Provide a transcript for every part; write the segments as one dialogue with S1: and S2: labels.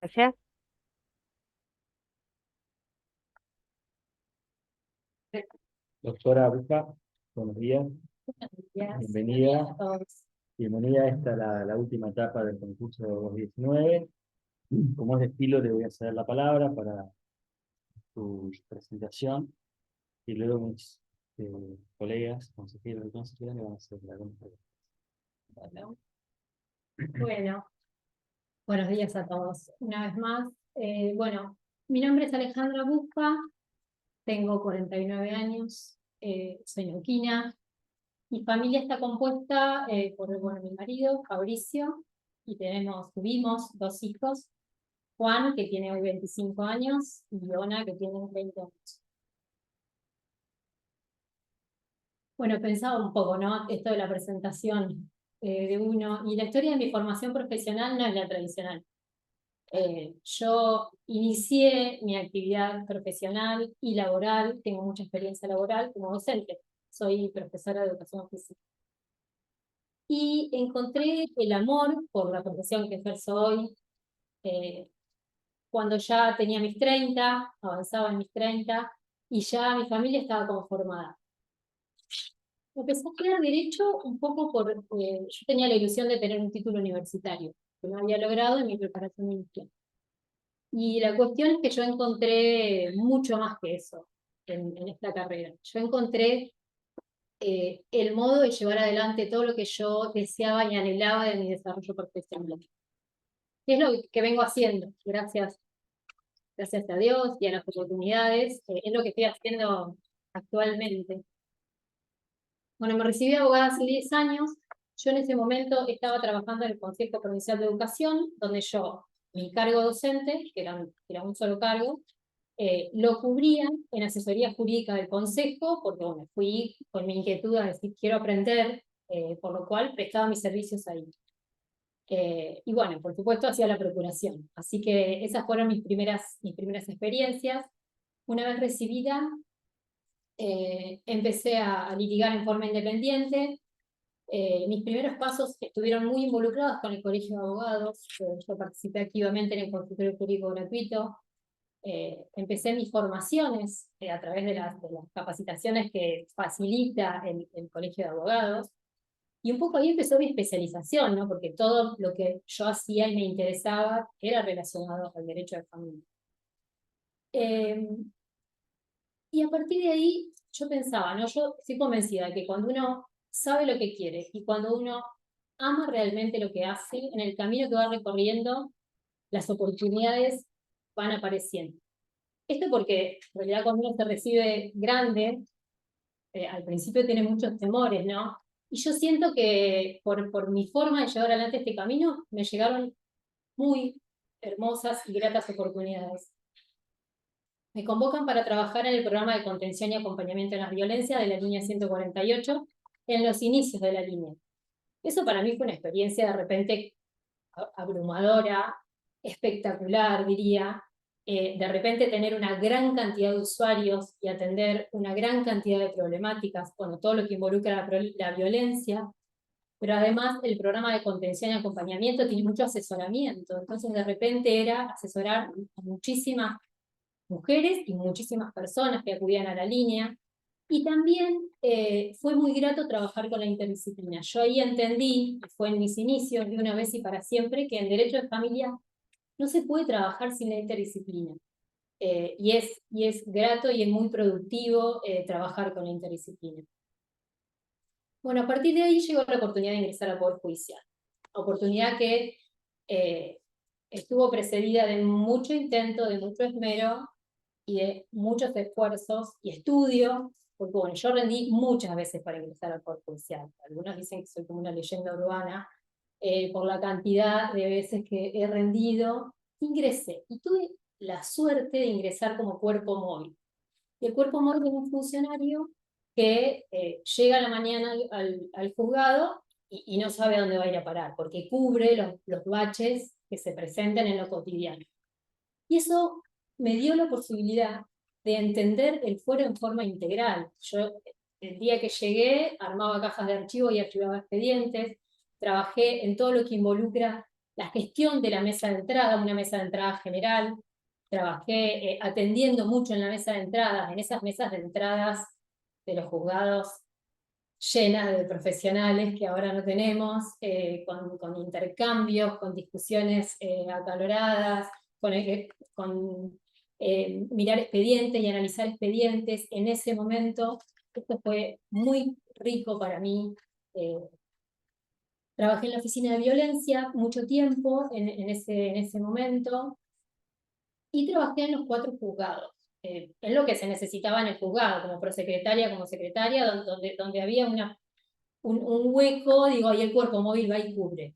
S1: ¿Allá?
S2: Doctora Abuja, buenos días,
S3: Días.
S2: bienvenida.
S3: A todos.
S2: Bienvenida a esta, la última etapa del concurso 2019. Como es de estilo, le voy a ceder la palabra para su presentación y luego mis colegas, consejeros y consejeras, le van a hacer la pregunta.
S3: Bueno, buenos días a todos. Una vez más, bueno, mi nombre es Alejandra Busca, tengo 49 años, soy neuquina. Mi familia está compuesta por mi marido, Fabricio, y tuvimos dos hijos, Juan, que tiene hoy 25 años, y Iona, que tiene 20 años. Bueno, pensaba un poco, ¿no? Esto de la presentación de uno, y la historia de mi formación profesional no es la tradicional. Yo inicié mi actividad profesional y laboral, tengo mucha experiencia laboral como docente, soy profesora de educación física. Y encontré el amor por la profesión que ejerzo hoy cuando ya tenía mis 30, avanzaba en mis 30, y ya mi familia estaba conformada. Empecé a estudiar Derecho un poco yo tenía la ilusión de tener un título universitario, que no había logrado en mi preparación inicial. Y la cuestión es que yo encontré mucho más que eso en esta carrera. Yo encontré el modo de llevar adelante todo lo que yo deseaba y anhelaba de mi desarrollo profesional. ¿Qué es lo que vengo haciendo? Gracias a Dios y a las oportunidades, es lo que estoy haciendo actualmente. Bueno, me recibí de abogada hace 10 años. Yo en ese momento estaba trabajando en el Consejo Provincial de Educación, donde mi cargo docente, que era un solo cargo, lo cubría en asesoría jurídica del Consejo, porque bueno, fui con mi inquietud a decir quiero aprender, por lo cual prestaba mis servicios ahí. Y bueno, por supuesto hacía la procuración. Así que esas fueron mis primeras experiencias. Una vez recibida, empecé a litigar en forma independiente. Mis primeros pasos estuvieron muy involucrados con el Colegio de Abogados. Yo participé activamente en el consultorio jurídico gratuito. Empecé mis formaciones a través de las capacitaciones que facilita el Colegio de Abogados. Y un poco ahí empezó mi especialización, ¿no? Porque todo lo que yo hacía y me interesaba era relacionado al derecho de familia. Y a partir de ahí yo pensaba, ¿no? Yo estoy convencida de que cuando uno sabe lo que quiere y cuando uno ama realmente lo que hace, en el camino que va recorriendo, las oportunidades van apareciendo. Esto porque en realidad cuando uno se recibe grande, al principio tiene muchos temores, ¿no? Y yo siento que por mi forma de llevar adelante este camino, me llegaron muy hermosas y gratas oportunidades. Me convocan para trabajar en el programa de contención y acompañamiento en las violencias de la línea 148, en los inicios de la línea. Eso para mí fue una experiencia de repente abrumadora, espectacular, diría. De repente tener una gran cantidad de usuarios y atender una gran cantidad de problemáticas, bueno, todo lo que involucra la violencia, pero además el programa de contención y acompañamiento tiene mucho asesoramiento, entonces de repente era asesorar a muchísimas mujeres y muchísimas personas que acudían a la línea. Y también fue muy grato trabajar con la interdisciplina. Yo ahí entendí, fue en mis inicios, de una vez y para siempre, que en derecho de familia no se puede trabajar sin la interdisciplina. Y es grato y es muy productivo trabajar con la interdisciplina. Bueno, a partir de ahí llegó la oportunidad de ingresar al Poder Judicial. Oportunidad que estuvo precedida de mucho intento, de mucho esmero, y de muchos esfuerzos y estudio, porque bueno, yo rendí muchas veces para ingresar al Poder Judicial. Algunos dicen que soy como una leyenda urbana, por la cantidad de veces que he rendido. Ingresé y tuve la suerte de ingresar como cuerpo móvil. Y el cuerpo móvil es un funcionario que llega a la mañana al juzgado y no sabe a dónde va a ir a parar, porque cubre los baches que se presentan en lo cotidiano. Y eso me dio la posibilidad de entender el fuero en forma integral. Yo, el día que llegué, armaba cajas de archivo y archivaba expedientes, trabajé en todo lo que involucra la gestión de la mesa de entrada, una mesa de entrada general. Trabajé atendiendo mucho en la mesa de entradas, en esas mesas de entradas de los juzgados llenas de profesionales que ahora no tenemos, con intercambios, con discusiones acaloradas, con mirar expedientes y analizar expedientes. En ese momento, esto fue muy rico para mí. Trabajé en la oficina de violencia mucho tiempo en ese momento y trabajé en los 4 juzgados. En lo que se necesitaba en el juzgado, como prosecretaria, como secretaria, donde había un hueco, digo, y el cuerpo móvil va y cubre.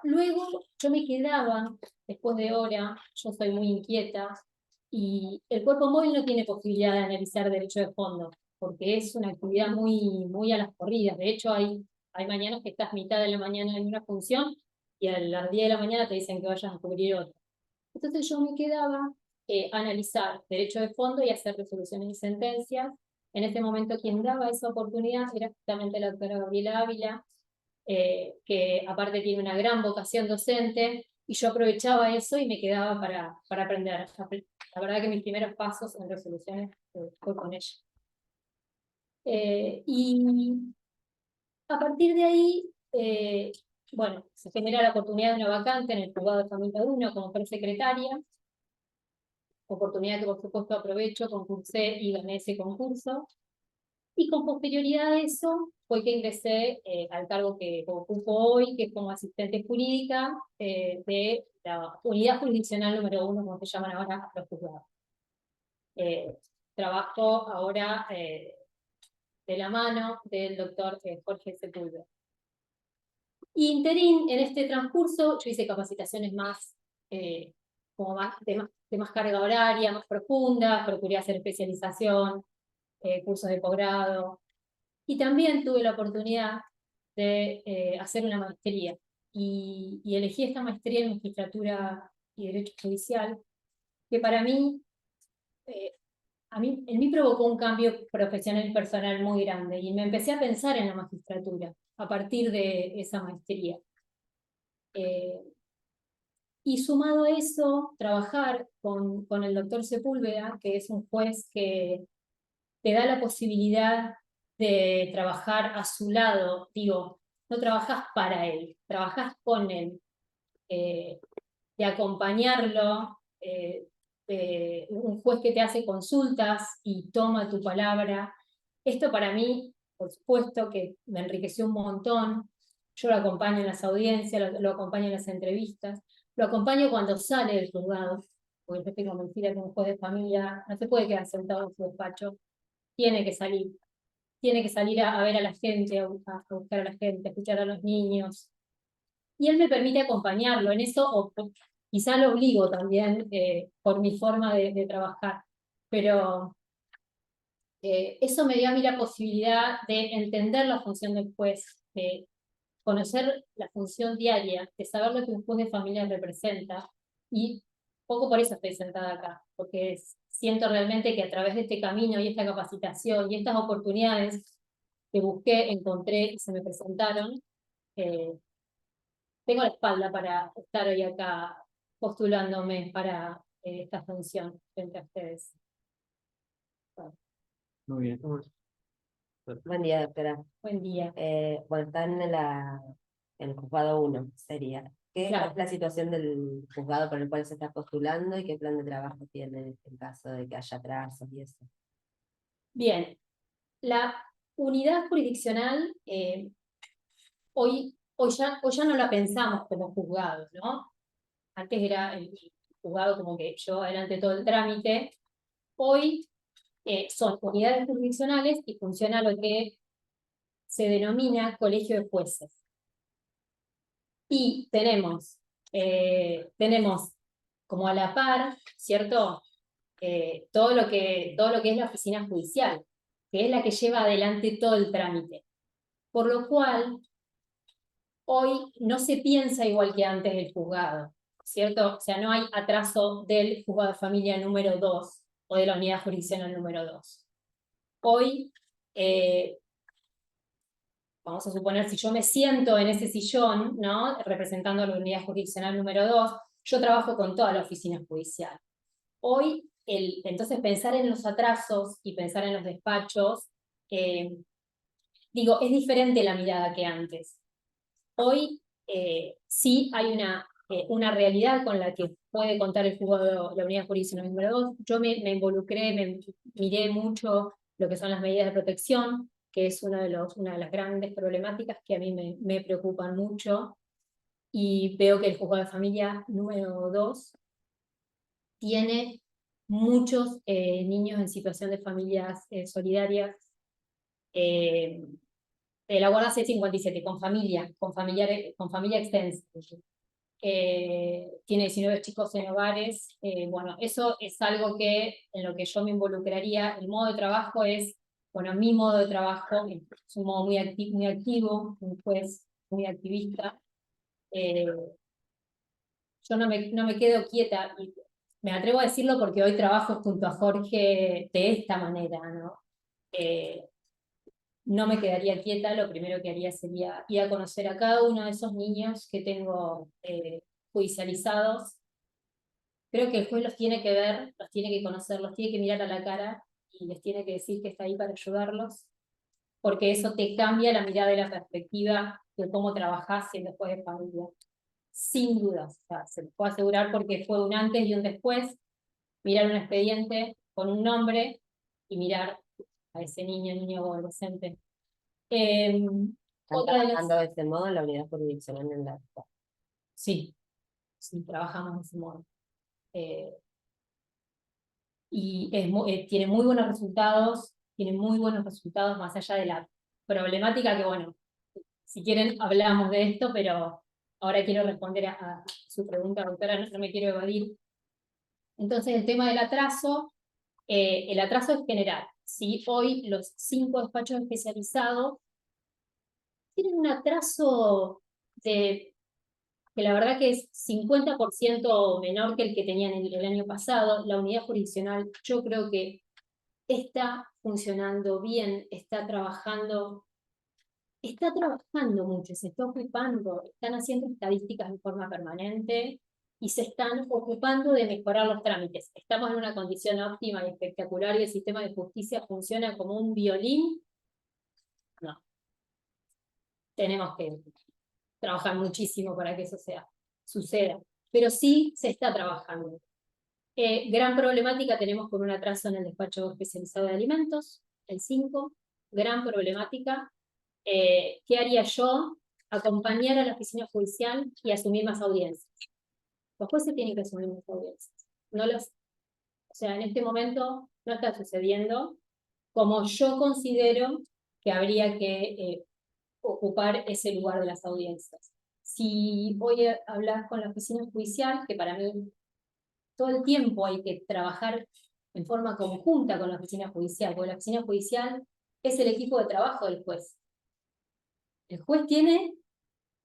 S3: Luego yo me quedaba, después de hora, yo soy muy inquieta, y el cuerpo móvil no tiene posibilidad de analizar derecho de fondo, porque es una actividad muy a las corridas. De hecho, hay mañanas que estás mitad de la mañana en una función y a las 10 de la mañana te dicen que vayas a cubrir otra. Entonces yo me quedaba a analizar derecho de fondo y hacer resoluciones y sentencias. En ese momento quien daba esa oportunidad era justamente la doctora Gabriela Ávila, que aparte tiene una gran vocación docente, y yo aprovechaba eso y me quedaba para aprender. La verdad que mis primeros pasos en resoluciones fue con ella. Y a partir de ahí, bueno, se genera la oportunidad de una vacante en el juzgado de familia 1 como presecretaria, oportunidad que por supuesto aprovecho, concursé y gané ese concurso. Y con posterioridad a eso fue que ingresé al cargo que ocupo hoy, que es como asistente jurídica de la unidad jurisdiccional número 1, como se llaman ahora los juzgados. Trabajo ahora de la mano del doctor Jorge Sepúlveda. Y interín, en este transcurso, yo hice capacitaciones más, como más de más carga horaria, más profunda, procuré hacer especialización, cursos de posgrado, y también tuve la oportunidad de hacer una maestría, y elegí esta maestría en Magistratura y Derecho Judicial, que para mí, en mí provocó un cambio profesional y personal muy grande, y me empecé a pensar en la magistratura a partir de esa maestría. Y sumado a eso, trabajar con el doctor Sepúlveda, que es un juez que te da la posibilidad de trabajar a su lado. Digo, no trabajas para él, trabajas con él, de acompañarlo, de un juez que te hace consultas y toma tu palabra. Esto para mí, por supuesto, que me enriqueció un montón. Yo lo acompaño en las audiencias, lo acompaño en las entrevistas, lo acompaño cuando sale del juzgado, porque yo estoy convencida que un juez de familia no se puede quedar sentado en su despacho, tiene que salir. Tiene que salir a ver a la gente, a buscar a la gente, a escuchar a los niños. Y él me permite acompañarlo en eso, o quizá lo obligo también por mi forma de trabajar. Pero eso me dio a mí la posibilidad de entender la función del juez, de conocer la función diaria, de saber lo que un juez de familia representa. Y poco por eso estoy sentada acá, porque siento realmente que a través de este camino y esta capacitación y estas oportunidades que busqué, encontré y se me presentaron, tengo la espalda para estar hoy acá postulándome para esta función frente a ustedes. Bueno,
S2: Muy bien.
S1: Buen día, doctora.
S3: buen día.
S1: Bueno, están en el juzgado 1, sería. ¿Qué
S3: Claro.
S1: es la situación del juzgado por el cual se está postulando y qué plan de trabajo tiene en caso de que haya atrasos y eso?
S3: Bien, la unidad jurisdiccional hoy ya no la pensamos como juzgado, ¿no? Antes era el juzgado como que yo adelante todo el trámite. Hoy son unidades jurisdiccionales y funciona lo que se denomina colegio de jueces. Y tenemos como a la par, ¿cierto? Todo lo que es la oficina judicial, que es la que lleva adelante todo el trámite. Por lo cual, hoy no se piensa igual que antes del juzgado, ¿cierto? O sea, no hay atraso del juzgado de familia número 2 o de la unidad jurisdiccional número 2. Hoy vamos a suponer, si yo me siento en ese sillón, ¿no? Representando la unidad jurisdiccional número 2, yo trabajo con toda la oficina judicial. Hoy, entonces pensar en los atrasos y pensar en los despachos, digo, es diferente la mirada que antes. Hoy sí hay una realidad con la que puede contar el juzgado, la unidad jurisdiccional número 2. Yo me involucré, miré mucho lo que son las medidas de protección, que es una de las grandes problemáticas que a mí me preocupan mucho, y veo que el juzgado de familia número 2 tiene muchos niños en situación de familias solidarias, de la Guardia C57, con familia extensa. Tiene 19 chicos en hogares. Bueno, eso es algo en lo que yo me involucraría. El modo de trabajo es, bueno, mi modo de trabajo es un modo muy activo, un juez muy activista. Yo no me quedo quieta, y me atrevo a decirlo porque hoy trabajo junto a Jorge de esta manera, ¿no? No me quedaría quieta, lo primero que haría sería ir a conocer a cada uno de esos niños que tengo judicializados. Creo que el juez los tiene que ver, los tiene que conocer, los tiene que mirar a la cara y les tiene que decir que está ahí para ayudarlos, porque eso te cambia la mirada y la perspectiva de cómo trabajás siendo juez de familia. Sin dudas, o sea, se los puedo asegurar porque fue un antes y un después, mirar un expediente con un nombre y mirar a ese niño o adolescente.
S1: ¿Están
S3: Otra de las...
S1: trabajando de ese modo en la unidad jurisdiccional en la
S3: Sí, sí, trabajamos de ese modo. Y tiene muy buenos resultados, más allá de la problemática que, bueno, si quieren hablamos de esto, pero ahora quiero responder a su pregunta, doctora, no me quiero evadir. Entonces, el tema del atraso, el atraso es general. Si hoy los 5 despachos especializados tienen un atraso que la verdad que es 50% menor que el que tenían el año pasado, la unidad jurisdiccional yo creo que está funcionando bien, está trabajando mucho, se está ocupando, están haciendo estadísticas de forma permanente y se están ocupando de mejorar los trámites. Estamos en una condición óptima y espectacular y el sistema de justicia funciona como un violín. No. Tenemos que trabajar muchísimo para que eso suceda. Pero sí se está trabajando. Gran problemática tenemos con un atraso en el despacho especializado de alimentos, el 5. Gran problemática. ¿Qué haría yo? Acompañar a la oficina judicial y asumir más audiencias. Los jueces tienen que asumir más audiencias. O sea, en este momento no está sucediendo como yo considero que habría que ocupar ese lugar de las audiencias. Si voy a hablar con la oficina judicial, que para mí todo el tiempo hay que trabajar en forma conjunta con la oficina judicial, porque la oficina judicial es el equipo de trabajo del juez. El juez tiene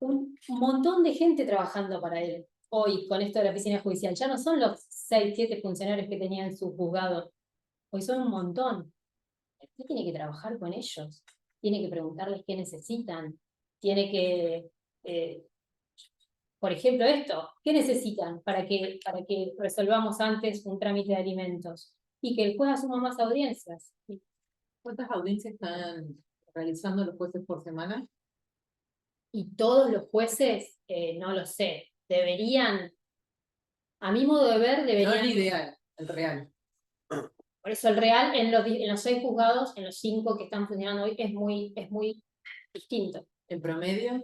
S3: un montón de gente trabajando para él. Hoy, con esto de la oficina judicial, ya no son los 6, 7 funcionarios que tenía en su juzgado. Hoy son un montón. Usted tiene que trabajar con ellos. Tiene que preguntarles qué necesitan. Tiene que, por ejemplo, esto, ¿qué necesitan para que resolvamos antes un trámite de alimentos? Y que el juez asuma más audiencias.
S4: ¿Cuántas audiencias están realizando los jueces por semana?
S3: Y todos los jueces, no lo sé, deberían, a mi modo de ver,
S4: No
S3: deberían...
S4: el ideal, el real.
S3: Por eso el real en los 6 juzgados, en los 5 que están funcionando hoy, es muy distinto.
S4: En promedio,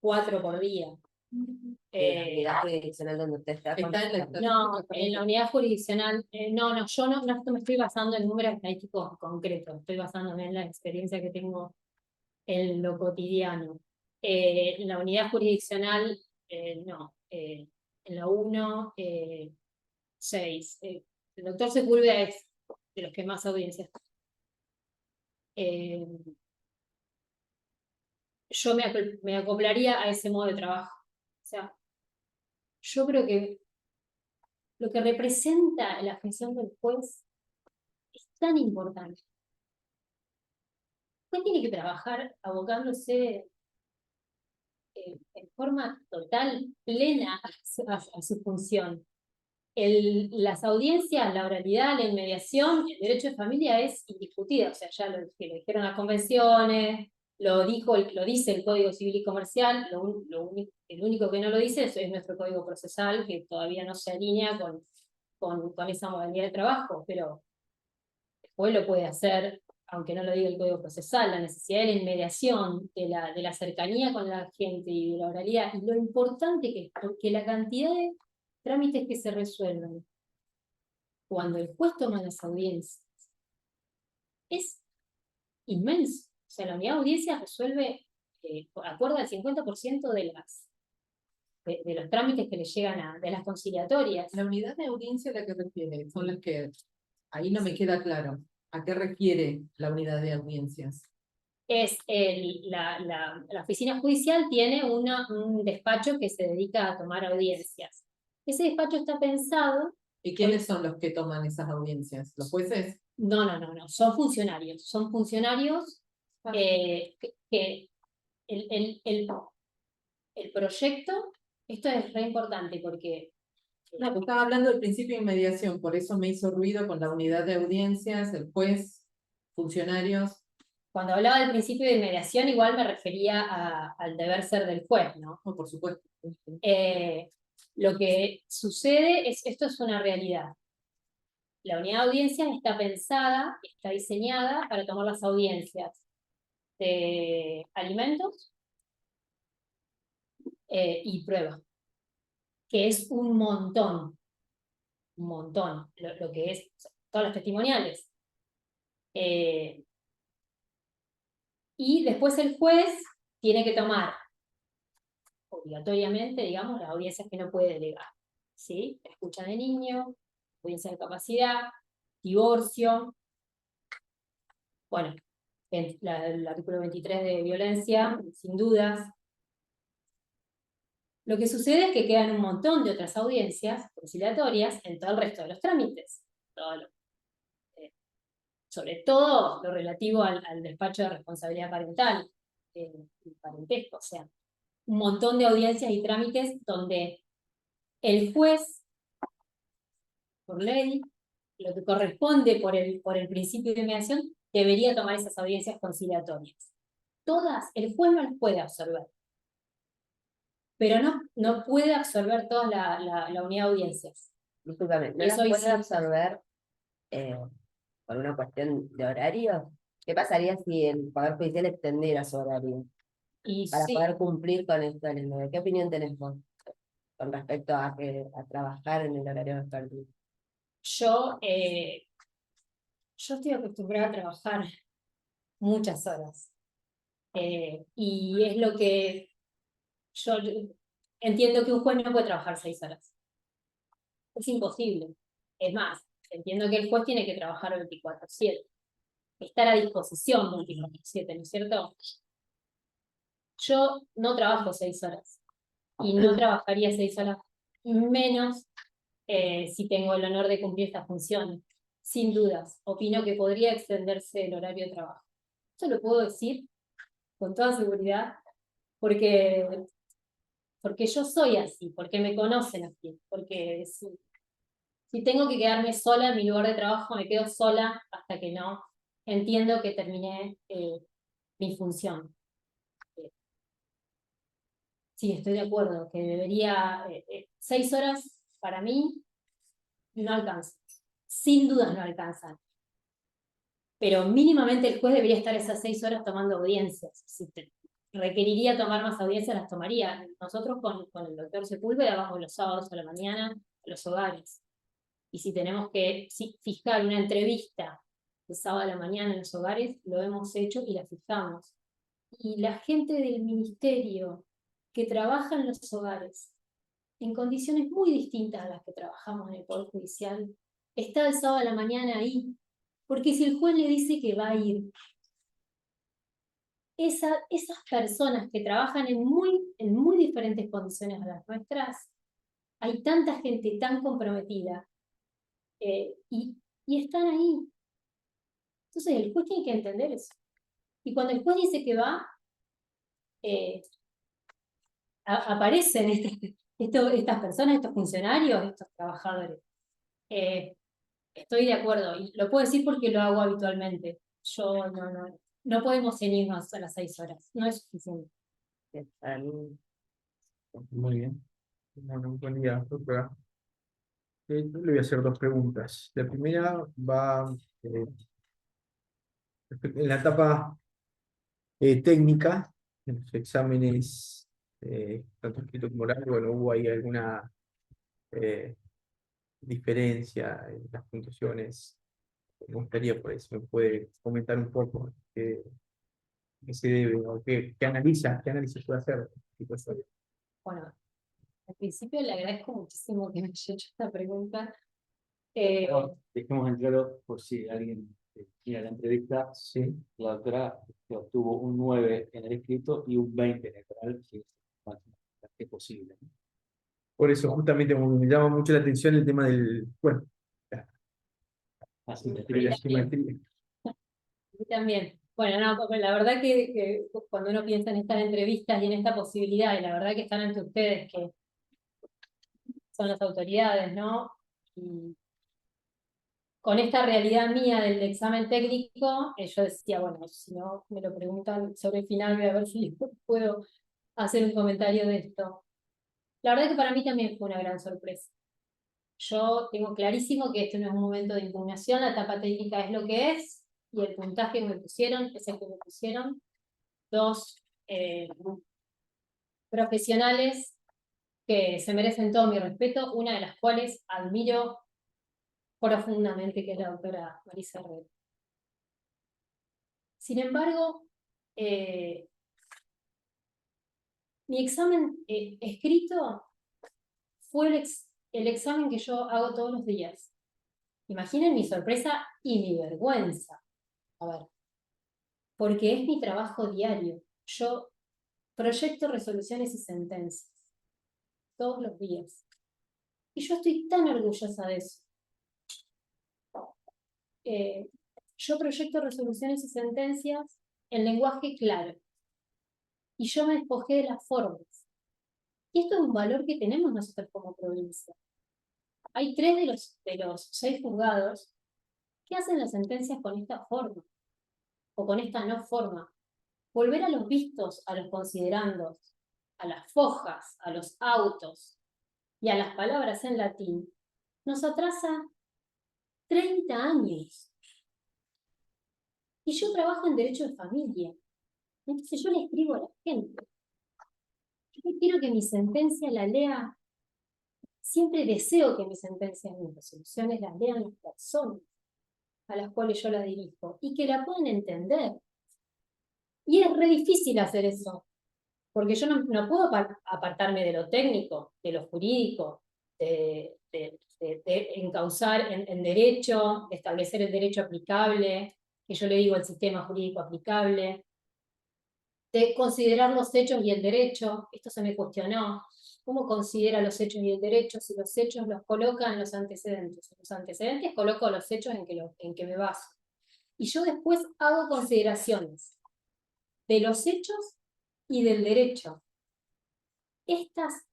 S3: 4 por día.
S1: en la unidad jurisdiccional donde usted está.
S4: está en la
S3: No, en la unidad jurisdiccional, yo no me estoy basando en números estadísticos concretos, estoy basándome en la experiencia que tengo en lo cotidiano. En la unidad jurisdiccional, no. En la 1, 6. El doctor Sepúlveda es de los que más audiencias. Yo me acoplaría a ese modo de trabajo. O sea, yo creo que lo que representa la función del juez es tan importante. juez tiene que trabajar abocándose en forma total, plena a su función. Las audiencias, la oralidad, la inmediación, el derecho de familia es indiscutido, o sea, ya lo dijeron las convenciones, lo dice el Código Civil y Comercial, el único que no lo dice es nuestro Código Procesal, que todavía no se alinea con esa modalidad de trabajo, pero después lo puede hacer, aunque no lo diga el Código Procesal, la necesidad de la inmediación, de la cercanía con la gente y de la oralidad, y lo importante que es, porque la cantidad de trámites que se resuelven cuando el juez toma las audiencias es inmenso. O sea, la unidad de audiencias resuelve, acuerda el 50% de los trámites que le llegan de las conciliatorias.
S4: La unidad de audiencia a la que refiere, son las que, ahí no me queda claro, ¿a qué refiere la unidad de audiencias?
S3: Es la oficina judicial tiene un despacho que se dedica a tomar audiencias. Ese despacho está pensado.
S4: ¿Y quiénes son los que toman esas audiencias? ¿Los jueces?
S3: No, son funcionarios. Son funcionarios que el proyecto, esto es re importante porque.
S4: No, pues estaba hablando del principio de inmediación, por eso me hizo ruido con la unidad de audiencias, el juez, funcionarios.
S3: Cuando hablaba del principio de inmediación, igual me refería al deber ser del juez, ¿no?
S4: Oh, por supuesto.
S3: Lo que sucede esto es una realidad. La unidad de audiencias está pensada, está diseñada para tomar las audiencias de alimentos y prueba, que es un montón, lo que es todas las testimoniales. Y después el juez tiene que tomar obligatoriamente, digamos, las audiencias que no puede delegar, ¿sí? Escucha de niño, audiencia de capacidad, divorcio, bueno, el artículo 23 de violencia, sin dudas. Lo que sucede es que quedan un montón de otras audiencias conciliatorias en todo el resto de los trámites, sobre todo lo relativo al despacho de responsabilidad parental, el parentesco, o sea, un montón de audiencias y trámites donde el juez, por ley, lo que corresponde por el principio de mediación, debería tomar esas audiencias conciliatorias. Todas, el juez no las puede absorber, pero no puede absorber toda la unidad de audiencias.
S1: Discúlpame, ¿no las
S3: Eso
S1: puede
S3: sí.
S1: absorber por una cuestión de horario? ¿Qué pasaría si el Poder Judicial extendiera su horario
S3: Y
S1: para
S3: sí,
S1: poder cumplir con esto del 9? ¿Qué opinión tenés vos con respecto a trabajar en el horario vespertino?
S3: yo estoy acostumbrada a trabajar muchas horas. Y es lo que yo entiendo que un juez no puede trabajar 6 horas. Es imposible. Es más, entiendo que el juez tiene que trabajar 24/7. Estar a disposición 24/7, ¿no es cierto? Yo no trabajo 6 horas. Y no trabajaría 6 horas menos si tengo el honor de cumplir esta función. Sin dudas, opino que podría extenderse el horario de trabajo. Esto lo puedo decir con toda seguridad porque yo soy así, porque me conocen así, porque si tengo que quedarme sola en mi lugar de trabajo, me quedo sola hasta que no entiendo que terminé mi función. Sí, estoy de acuerdo, que debería, 6 horas para mí no alcanza. Sin dudas no alcanzan. Pero mínimamente el juez debería estar esas 6 horas tomando audiencias. Si requeriría tomar más audiencias, las tomaría. Nosotros con el doctor Sepúlveda vamos los sábados a la mañana a los hogares. Y si tenemos que fijar una entrevista el sábado a la mañana en los hogares, lo hemos hecho y la fijamos. Y la gente del ministerio que trabaja en los hogares, en condiciones muy distintas a las que trabajamos en el Poder Judicial, está el sábado a la mañana ahí. Porque si el juez le dice que va a ir, esas personas que trabajan en muy diferentes condiciones a las nuestras, hay tanta gente tan comprometida y están ahí. Entonces el juez tiene que entender eso. Y cuando el juez dice que va, aparecen estas personas, estos funcionarios, estos trabajadores. Estoy de acuerdo, y lo puedo decir porque lo hago habitualmente. Yo no podemos ceñirnos a las 6 horas, no es suficiente.
S1: Para mí,
S5: Muy bien. Bueno, buen día, doctora. Yo le voy a hacer dos preguntas. La primera va en la etapa técnica, en los exámenes, tanto escrito como oral, bueno, hubo ahí alguna diferencia en las puntuaciones. Me gustaría, por eso, me puede comentar un poco qué se debe o qué análisis puede hacer.
S3: Bueno, al principio le agradezco muchísimo que me haya hecho esta pregunta.
S2: No, dejemos en claro, por si alguien mira la entrevista,
S5: Sí.
S2: la doctora obtuvo un 9 en el escrito y un 20 en el oral, que es lo más que posible, ¿no?
S5: Por eso, justamente me llama mucho la atención el tema del, bueno,
S2: Así
S5: de la simetría.
S3: Y también, bueno, no, porque la verdad que cuando uno piensa en estas entrevistas y en esta posibilidad, y la verdad que están ante ustedes, que son las autoridades, ¿no? Y con esta realidad mía del examen técnico, yo decía, bueno, si no me lo preguntan sobre el final, voy a ver si puedo hacer un comentario de esto. La verdad que para mí también fue una gran sorpresa. Yo tengo clarísimo que esto no es un momento de impugnación, la etapa técnica es lo que es, y el puntaje que me pusieron es el que me pusieron. Dos profesionales que se merecen todo mi respeto, una de las cuales admiro profundamente, que es la doctora Marisa Herrera. Sin embargo, mi examen escrito fue el examen que yo hago todos los días. Imaginen mi sorpresa y mi vergüenza. A ver, porque es mi trabajo diario. Yo proyecto resoluciones y sentencias todos los días. Y yo estoy tan orgullosa de eso. Yo proyecto resoluciones y sentencias en lenguaje claro. Y yo me despojé de las formas. Y esto es un valor que tenemos nosotros como provincia. Hay 3 de los 6 juzgados que hacen las sentencias con esta forma, o con esta no forma. Volver a los vistos, a los considerandos, a las fojas, a los autos y a las palabras en latín, nos atrasa 30 años. Y yo trabajo en derecho de familia. Entonces yo le escribo a la gente. Yo quiero que mi sentencia la lea. Siempre deseo que mis sentencias, mis resoluciones las lean las personas a las cuales yo la dirijo y que la puedan entender. Y es re difícil hacer eso, porque yo no puedo apartarme de lo técnico, de lo jurídico, de encauzar en derecho, de establecer el derecho aplicable, que yo le digo el sistema jurídico aplicable, de considerar los hechos y el derecho. Esto se me cuestionó. ¿Cómo considera los hechos y el derecho si los hechos los colocan en los antecedentes? En los antecedentes coloco los hechos en que me baso. Y yo después hago consideraciones de los hechos y del derecho. Estas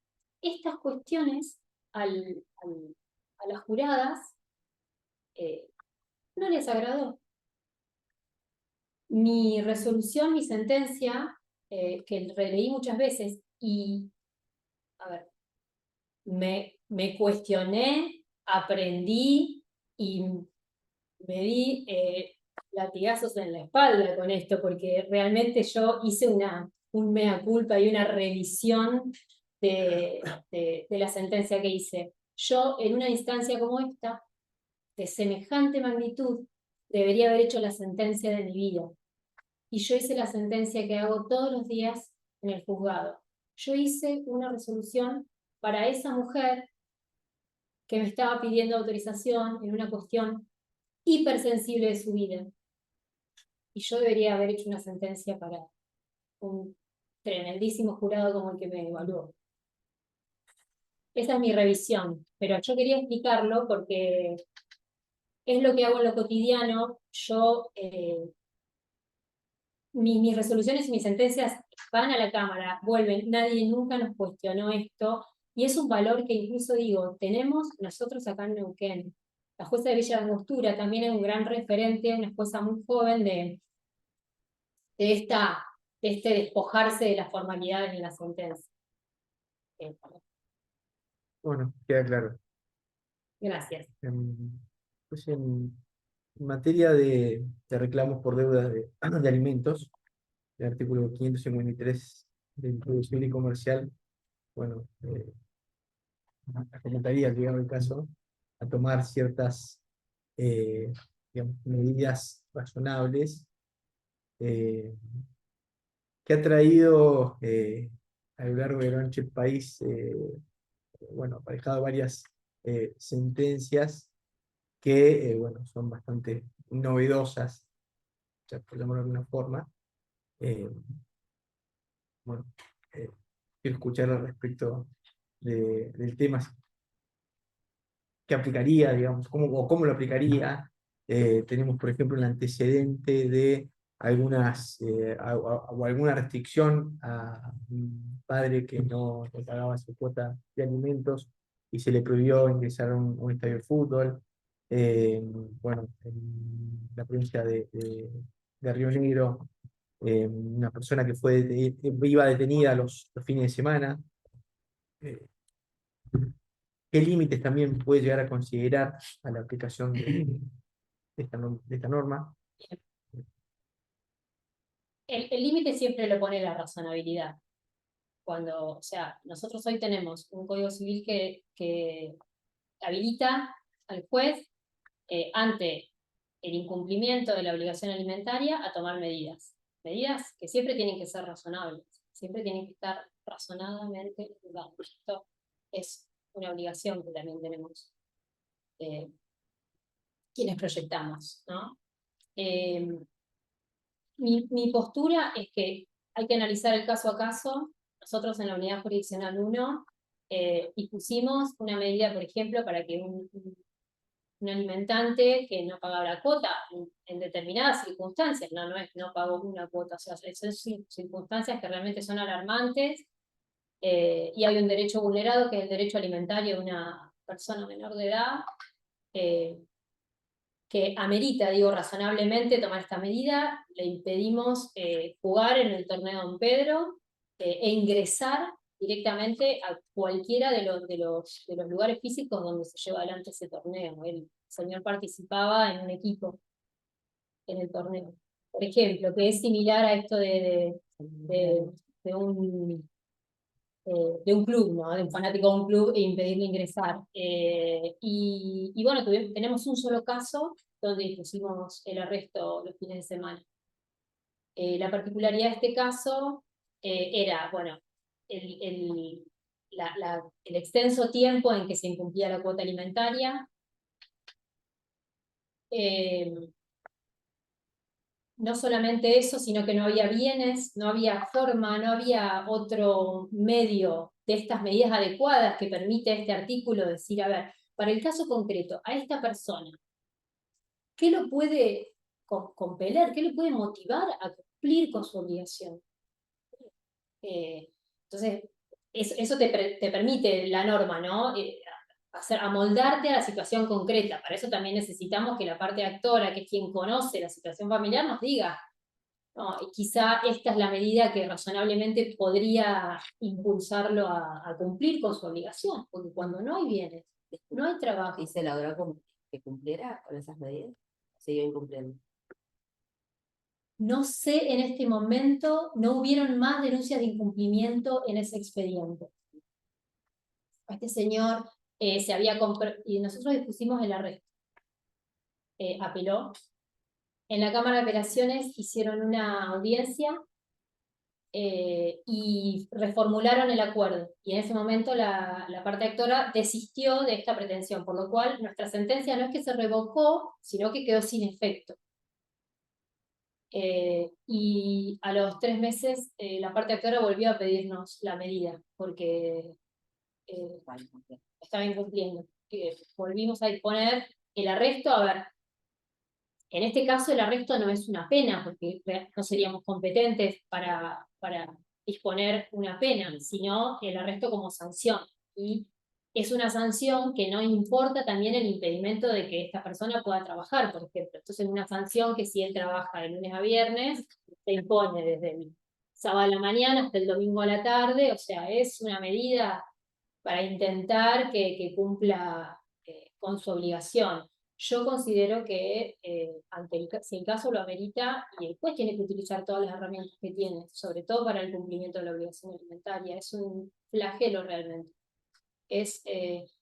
S3: cuestiones a las juradas no les agradó. Mi resolución, mi sentencia, que releí muchas veces y, a ver, me cuestioné, aprendí y me di latigazos en la espalda con esto, porque realmente yo hice un mea culpa y una revisión de la sentencia que hice. Yo, en una instancia como esta, de semejante magnitud, debería haber hecho la sentencia de mi vida. Y yo hice la sentencia que hago todos los días en el juzgado. Yo hice una resolución para esa mujer que me estaba pidiendo autorización en una cuestión hipersensible de su vida. Y yo debería haber hecho una sentencia para un tremendísimo jurado como el que me evaluó. Esa es mi revisión, pero yo quería explicarlo porque es lo que hago en lo cotidiano. Yo mis resoluciones y mis sentencias van a la Cámara, vuelven, nadie nunca nos cuestionó esto, y es un valor que incluso digo, tenemos nosotros acá en Neuquén. La jueza de Villa Angostura también es un gran referente, una jueza muy joven de este despojarse de las formalidades en la sentencia.
S5: Bueno, queda claro.
S3: Gracias.
S5: Pues en materia de reclamos por deuda de alimentos, el artículo 553 del Código Civil y Comercial, bueno, recomendaría, digamos el caso, a tomar ciertas digamos, medidas razonables que ha traído a lo largo y ancho del país, bueno, aparejado varias sentencias que, bueno, son bastante novedosas, ya por llamarlo de alguna forma. Bueno, quiero escuchar al respecto del tema que aplicaría, digamos, cómo lo aplicaría. Tenemos, por ejemplo, el antecedente de o alguna restricción a un padre que no pagaba su cuota de alimentos y se le prohibió ingresar a un estadio de fútbol. Bueno, en la provincia de Río Negro, una persona que iba detenida los fines de semana. ¿Qué límites también puede llegar a considerar a la aplicación de esta norma?
S3: El límite siempre lo pone la razonabilidad. O sea, nosotros hoy tenemos un Código Civil que habilita al juez ante el incumplimiento de la obligación alimentaria a tomar medidas. Medidas que siempre tienen que ser razonables, siempre tienen que estar razonadamente juzgadas. Esto es una obligación que también tenemos quienes proyectamos, ¿no? Mi postura es que hay que analizar el caso a caso. Nosotros en la Unidad Jurisdiccional 1 dispusimos una medida, por ejemplo, para que un alimentante que no pagaba la cuota en determinadas circunstancias, no es no pagó una cuota, o sea, son circunstancias que realmente son alarmantes, y hay un derecho vulnerado que es el derecho alimentario de una persona menor de edad, que amerita, digo, razonablemente tomar esta medida. Le impedimos jugar en el torneo Don Pedro e ingresar directamente a cualquiera de los lugares físicos donde se lleva adelante ese torneo. El señor participaba en un equipo en el torneo. Por ejemplo, que es similar a esto de un club, ¿no? De un fanático de un club e impedirle ingresar. Y bueno, tenemos un solo caso donde pusimos el arresto los fines de semana. La particularidad de este caso era, bueno, el extenso tiempo en que se incumplía la cuota alimentaria. No solamente eso, sino que no había bienes, no había forma, no había otro medio de estas medidas adecuadas que permite este artículo decir, a ver, para el caso concreto, a esta persona, ¿qué lo puede compeler? ¿Qué lo puede motivar a cumplir con su obligación? Entonces, eso te permite la norma, ¿no? Amoldarte a la situación concreta. Para eso también necesitamos que la parte actora, que es quien conoce la situación familiar, nos diga, no, quizá esta es la medida que razonablemente podría impulsarlo a cumplir con su obligación, porque cuando no hay bienes, no hay trabajo.
S1: ¿Y se logró que cumpliera con esas medidas? Siguió incumpliendo.
S3: No sé en este momento, no hubieron más denuncias de incumplimiento en ese expediente. Este señor se había comprado, y nosotros dispusimos el arresto. Apeló. En la Cámara de Apelaciones hicieron una audiencia y reformularon el acuerdo. Y en ese momento la parte actora desistió de esta pretensión, por lo cual nuestra sentencia no es que se revocó, sino que quedó sin efecto. Y a los 3 meses la parte actora volvió a pedirnos la medida, porque estaba incumpliendo. Volvimos a disponer el arresto. A ver, En este caso el arresto no es una pena, porque no seríamos competentes para disponer una pena, sino el arresto como sanción. Y es una sanción que no importa también el impedimento de que esta persona pueda trabajar, por ejemplo. Entonces es una sanción que si él trabaja de lunes a viernes, se impone desde el sábado a la mañana hasta el domingo a la tarde, o sea, es una medida para intentar que cumpla con su obligación. Yo considero que si el caso lo amerita, y el juez tiene que utilizar todas las herramientas que tiene, sobre todo para el cumplimiento de la obligación alimentaria. Es un flagelo realmente. Es,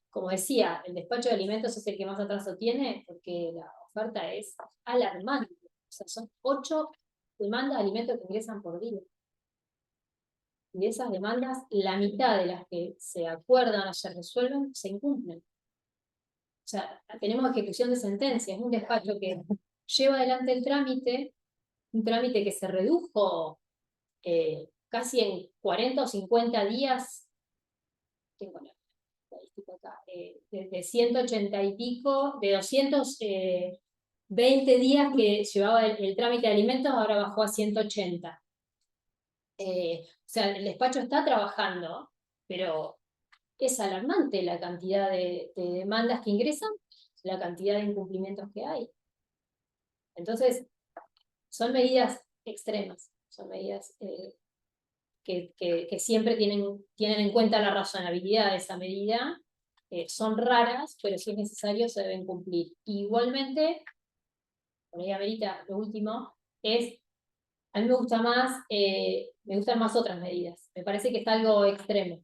S3: como decía, el despacho de alimentos es el que más atraso tiene porque la oferta es alarmante. O sea, son 8 demandas de alimentos que ingresan por día. Y de esas demandas, la mitad de las que se acuerdan o se resuelven, se incumplen. O sea, tenemos ejecución de sentencia, es un despacho que lleva adelante el trámite, un trámite que se redujo casi en 40 o 50 días, tengo la estadística acá, de 180 y pico, de 220 días que llevaba el trámite de alimentos, ahora bajó a 180. O sea, el despacho está trabajando, pero es alarmante la cantidad de demandas que ingresan, la cantidad de incumplimientos que hay. Entonces, son medidas extremas, son medidas que siempre tienen en cuenta la razonabilidad de esa medida, son raras, pero si es necesario se deben cumplir. Igualmente, por ahí amerita lo último, a mí me gustan más otras medidas. Me parece que está algo extremo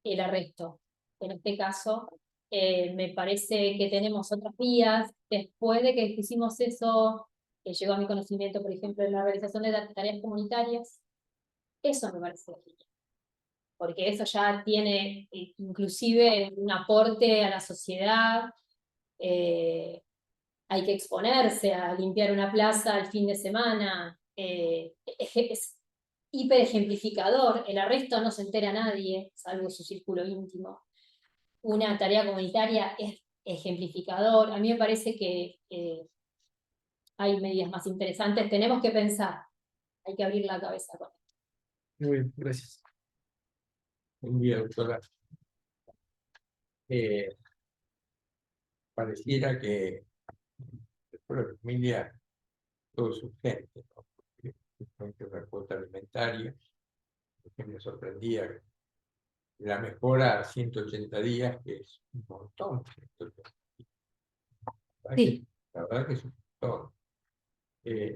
S3: el arresto. En este caso, me parece que tenemos otras vías. Después de que hicimos eso, llegó a mi conocimiento, por ejemplo, en la realización de tareas comunitarias. Eso me parece genial, porque eso ya tiene inclusive un aporte a la sociedad. Hay que exponerse a limpiar una plaza el fin de semana. Es hiper ejemplificador. El arresto no se entera a nadie, salvo su círculo íntimo. Una tarea comunitaria es ejemplificador. A mí me parece que hay medidas más interesantes. Tenemos que pensar, hay que abrir la cabeza con esto.
S5: Muy bien, gracias.
S6: Buen día, doctora. Pareciera que después de la familia todo es urgente, ¿no? Porque justamente una cuota alimentaria, que me sorprendía la mejora a 180 días, que es un montón. 180 días.
S3: Sí.
S6: La verdad que es un montón.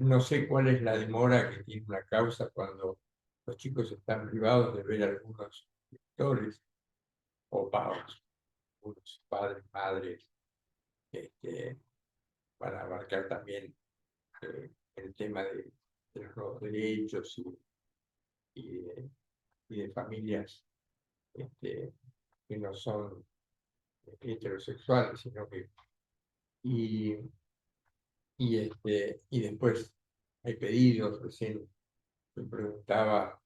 S6: No sé cuál es la demora que tiene una causa cuando los chicos están privados de ver a algunos lectores o pagos, algunos padres, madres, para abarcar también el tema de los nuevos derechos y de familias que no son heterosexuales, sino que y después hay pedidos. Recién me preguntaba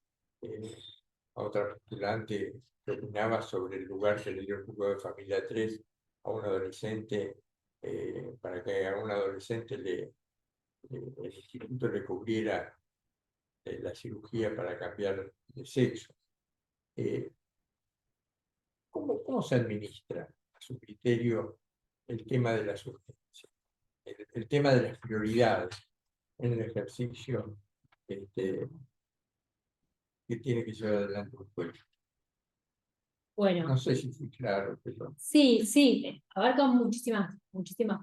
S6: a otra postulante que opinaba sobre el lugar que le dio el juzgado de familia 3 a un adolescente, para que a un adolescente el instituto le cubriera la cirugía para cambiar de sexo. ¿Cómo se administra a su criterio el tema de las urgencias, el tema de las prioridades en el ejercicio que tiene que llevar adelante un juez?
S3: Bueno,
S6: No sé si fui claro, pero
S3: sí, abarca muchísimas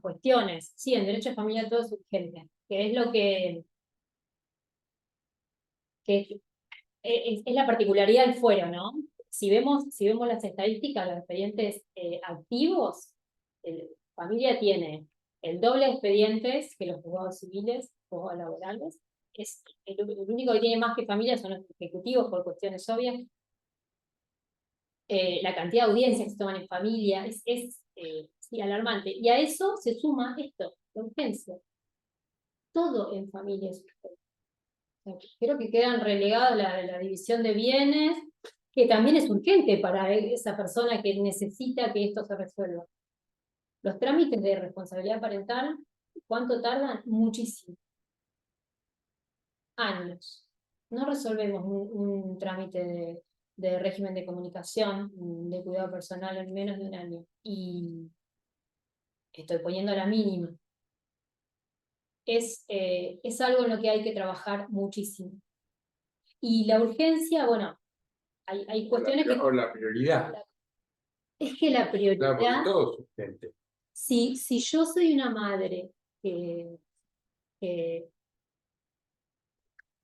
S3: cuestiones. Sí, en derecho de familia todo es urgente, que es lo que es la particularidad del fuero, ¿no? Si vemos las estadísticas, los expedientes activos, familia tiene el doble de expedientes que los juzgados civiles, juzgados laborales. Es el único que tiene más que familia son los ejecutivos por cuestiones obvias. La cantidad de audiencias que se toman en familia es sí, alarmante. Y a eso se suma esto, la urgencia. Todo en familia es urgente. Creo que quedan relegados la división de bienes, que también es urgente para esa persona que necesita que esto se resuelva. Los trámites de responsabilidad parental ¿Cuánto tardan? Muchísimo. Años. No resolvemos un trámite de régimen de comunicación, de cuidado personal en menos de un año. Y estoy poniendo la mínima. Es algo en lo que hay que trabajar muchísimo. Y la urgencia, bueno, hay cuestiones que...
S6: O la prioridad.
S3: Es que la
S6: Claro, porque
S3: prioridad,
S6: todo es urgente.
S3: si yo soy una madre que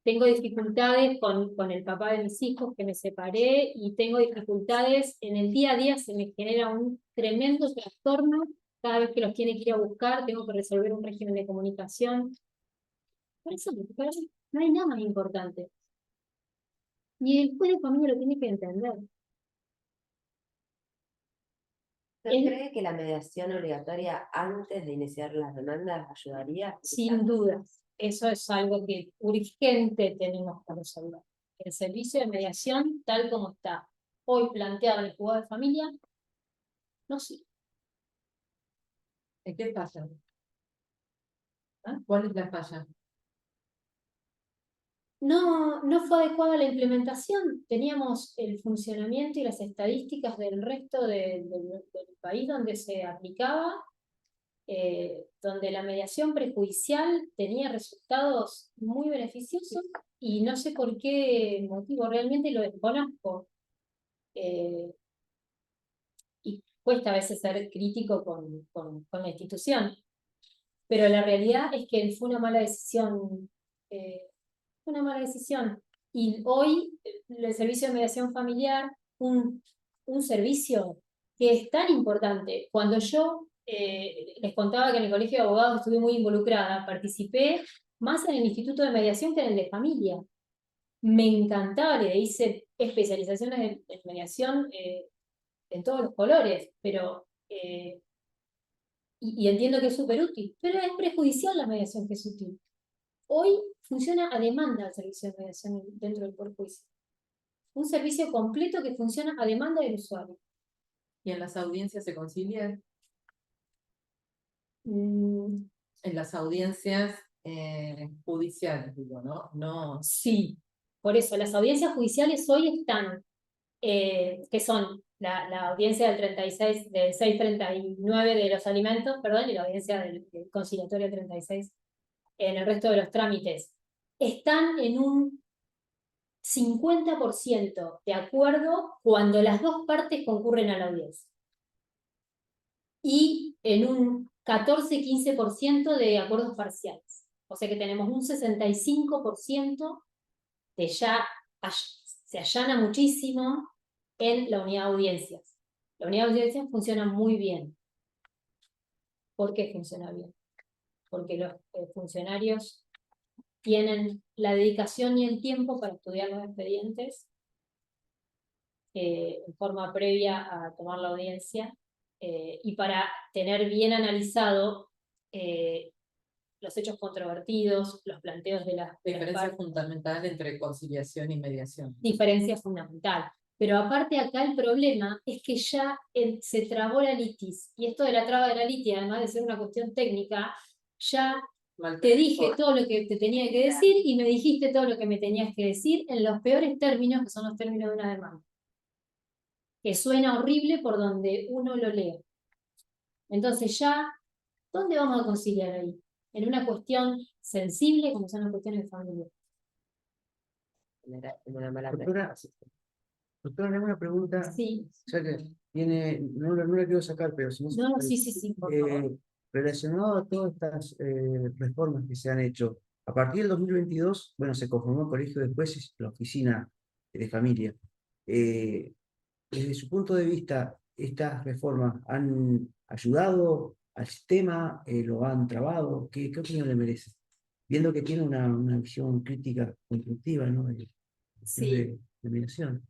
S3: tengo dificultades con el papá de mis hijos, que me separé, y tengo dificultades en el día a día, se me genera un tremendo trastorno cada vez que los tiene que ir a buscar, tengo que resolver un régimen de comunicación. Por eso no hay nada más importante. Y el juez de familia lo tiene que entender.
S1: ¿Usted cree que la mediación obligatoria antes de iniciar las demandas ayudaría?
S3: Sin dudas, eso es algo que urgente tenemos que resolver. El servicio de mediación, tal como está hoy planteado en el juzgado de familia, no sirve.
S4: ¿En qué falla? ¿Ah? ¿Cuál es la falla?
S3: No fue adecuada la implementación. Teníamos el funcionamiento y las estadísticas del resto del país donde se aplicaba, donde la mediación prejudicial tenía resultados muy beneficiosos, y no sé por qué motivo, realmente lo desconozco. Y cuesta a veces ser crítico con la institución, pero la realidad es que fue una mala decisión. Una mala decisión. Y hoy el servicio de mediación familiar, un servicio que es tan importante. Cuando yo les contaba que en el colegio de abogados estuve muy involucrada, participé más en el instituto de mediación que en el de familia. Me encantaba, le hice especializaciones en mediación en todos los colores, pero y entiendo que es súper útil, pero es prejudicial la mediación que es útil. Hoy funciona a demanda el servicio de mediación dentro del Poder Judicial. Un servicio completo que funciona a demanda del usuario.
S4: ¿Y en las audiencias se concilia?
S3: Mm,
S4: En las audiencias judiciales, digo, ¿no? No.
S3: sí, por eso las audiencias judiciales hoy están, que son la audiencia del 36, del 639 de los alimentos, perdón, y la audiencia del conciliatorio 36 en el resto de los trámites, están en un 50% de acuerdo cuando las dos partes concurren a la audiencia. Y en un 14-15% de acuerdos parciales. O sea que tenemos un 65% de ya se allana muchísimo en la unidad de audiencias. La unidad de audiencias funciona muy bien. ¿Por qué funciona bien? Porque los funcionarios tienen la dedicación y el tiempo para estudiar los expedientes en forma previa a tomar la audiencia, y para tener bien analizado los hechos controvertidos, los planteos de las
S4: Diferencia
S3: partes.
S4: fundamental entre conciliación y mediación.
S3: Diferencia fundamental. Pero aparte acá el problema es que ya se trabó la litis, y esto de la traba de la litis, además de ser una cuestión técnica, ya te dije todo lo que te tenía que decir y me dijiste todo lo que me tenías que decir en los peores términos, que son los términos de una demanda, que suena horrible por donde uno lo lee. Entonces ya, ¿dónde vamos a conciliar ahí? En una cuestión sensible como son las cuestiones de familia.
S1: En una mala
S5: Doctora,
S1: práctica.
S5: doctora, le hago una pregunta,
S3: Sí,
S5: ya que tiene, no la quiero sacar, pero si no,
S3: no, sí, por favor.
S5: relacionado a todas estas reformas que se han hecho, a partir del 2022, bueno, se conformó el Colegio de Jueces, la Oficina de Familia. Desde su punto de vista, ¿estas reformas han ayudado al sistema? ¿Lo han trabado? ¿Qué opinión le merece? Viendo que tiene una visión crítica constructiva, ¿no?
S3: Sí.
S5: De mediación.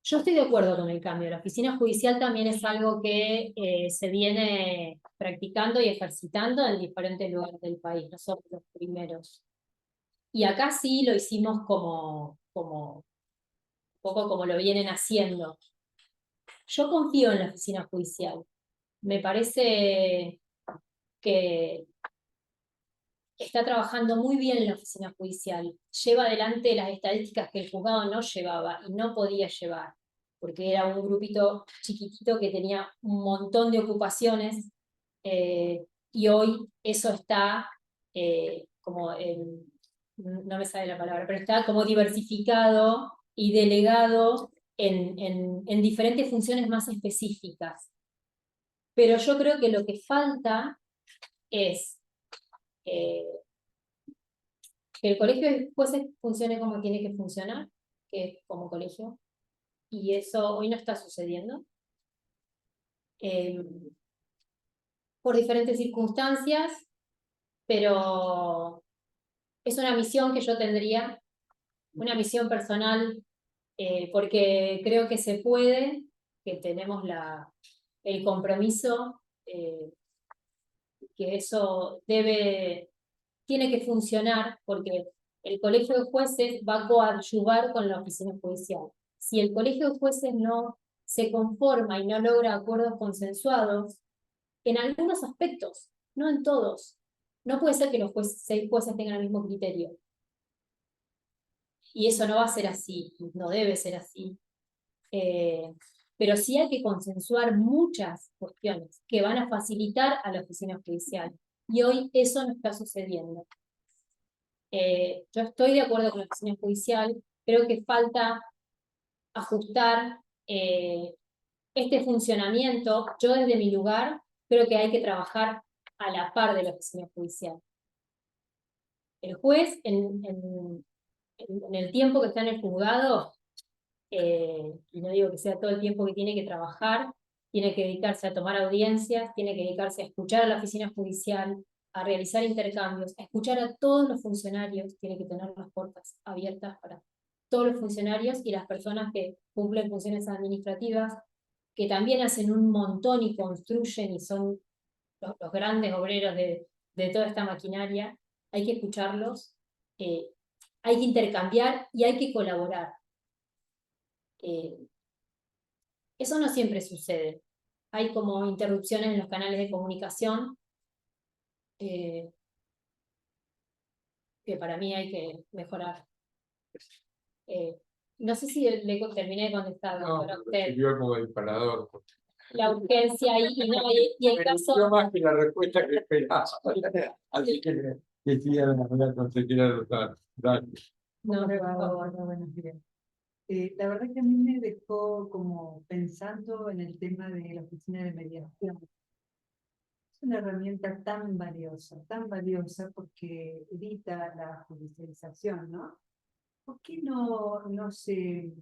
S3: Yo estoy de acuerdo con el cambio. La oficina judicial también es algo que se viene practicando y ejercitando en diferentes lugares del país. No somos los primeros. Y acá sí lo hicimos un poco como lo vienen haciendo. Yo confío en la oficina judicial. Me parece que está trabajando muy bien la oficina judicial, lleva adelante las estadísticas que el juzgado no llevaba y no podía llevar, porque era un grupito chiquitito que tenía un montón de ocupaciones, y hoy eso está como no me sale la palabra, pero está como diversificado y delegado en diferentes funciones más específicas. Pero yo creo que lo que falta es que el colegio de jueces funcione como tiene que funcionar, que es como colegio, y eso hoy no está sucediendo. Por diferentes circunstancias, pero es una misión que yo tendría, una misión personal, porque creo que se puede, que tenemos el compromiso, que eso tiene que funcionar, porque el colegio de jueces va a coadyuvar con la oficina judicial. Si el colegio de jueces no se conforma y no logra acuerdos consensuados, en algunos aspectos, no en todos, no puede ser que los 6 jueces tengan el mismo criterio. Y eso no va a ser así, no debe ser así. Pero sí hay que consensuar muchas cuestiones que van a facilitar a la oficina judicial. Y hoy eso no está sucediendo. Yo estoy de acuerdo con la oficina judicial, creo que falta ajustar este funcionamiento. Yo desde mi lugar creo que hay que trabajar a la par de la oficina judicial. El juez, en el tiempo que está en el juzgado, y no digo que sea todo el tiempo que tiene que trabajar, tiene que dedicarse a tomar audiencias, tiene que dedicarse a escuchar a la oficina judicial, a realizar intercambios, a escuchar a todos los funcionarios, tiene que tener las puertas abiertas para todos los funcionarios y las personas que cumplen funciones administrativas, que también hacen un montón y construyen y son los grandes obreros de toda esta maquinaria. Hay que escucharlos, hay que intercambiar y hay que colaborar. Eso no siempre sucede. Hay como interrupciones en los canales de comunicación que para mí hay que mejorar. No sé si terminé de contestar,
S6: No,
S3: doctora,
S6: me
S3: usted.
S6: sirvió como disparador.
S3: La urgencia y el
S6: Me
S3: caso.
S6: gustó más que la respuesta que esperaba. Así que sigan la consejera. Dale.
S3: No, por
S7: Hola,
S3: favor.
S7: buenos días. La verdad que a mí me dejó como pensando en el tema de la oficina de mediación. Es una herramienta tan valiosa porque evita la judicialización, ¿no? ¿Por qué no se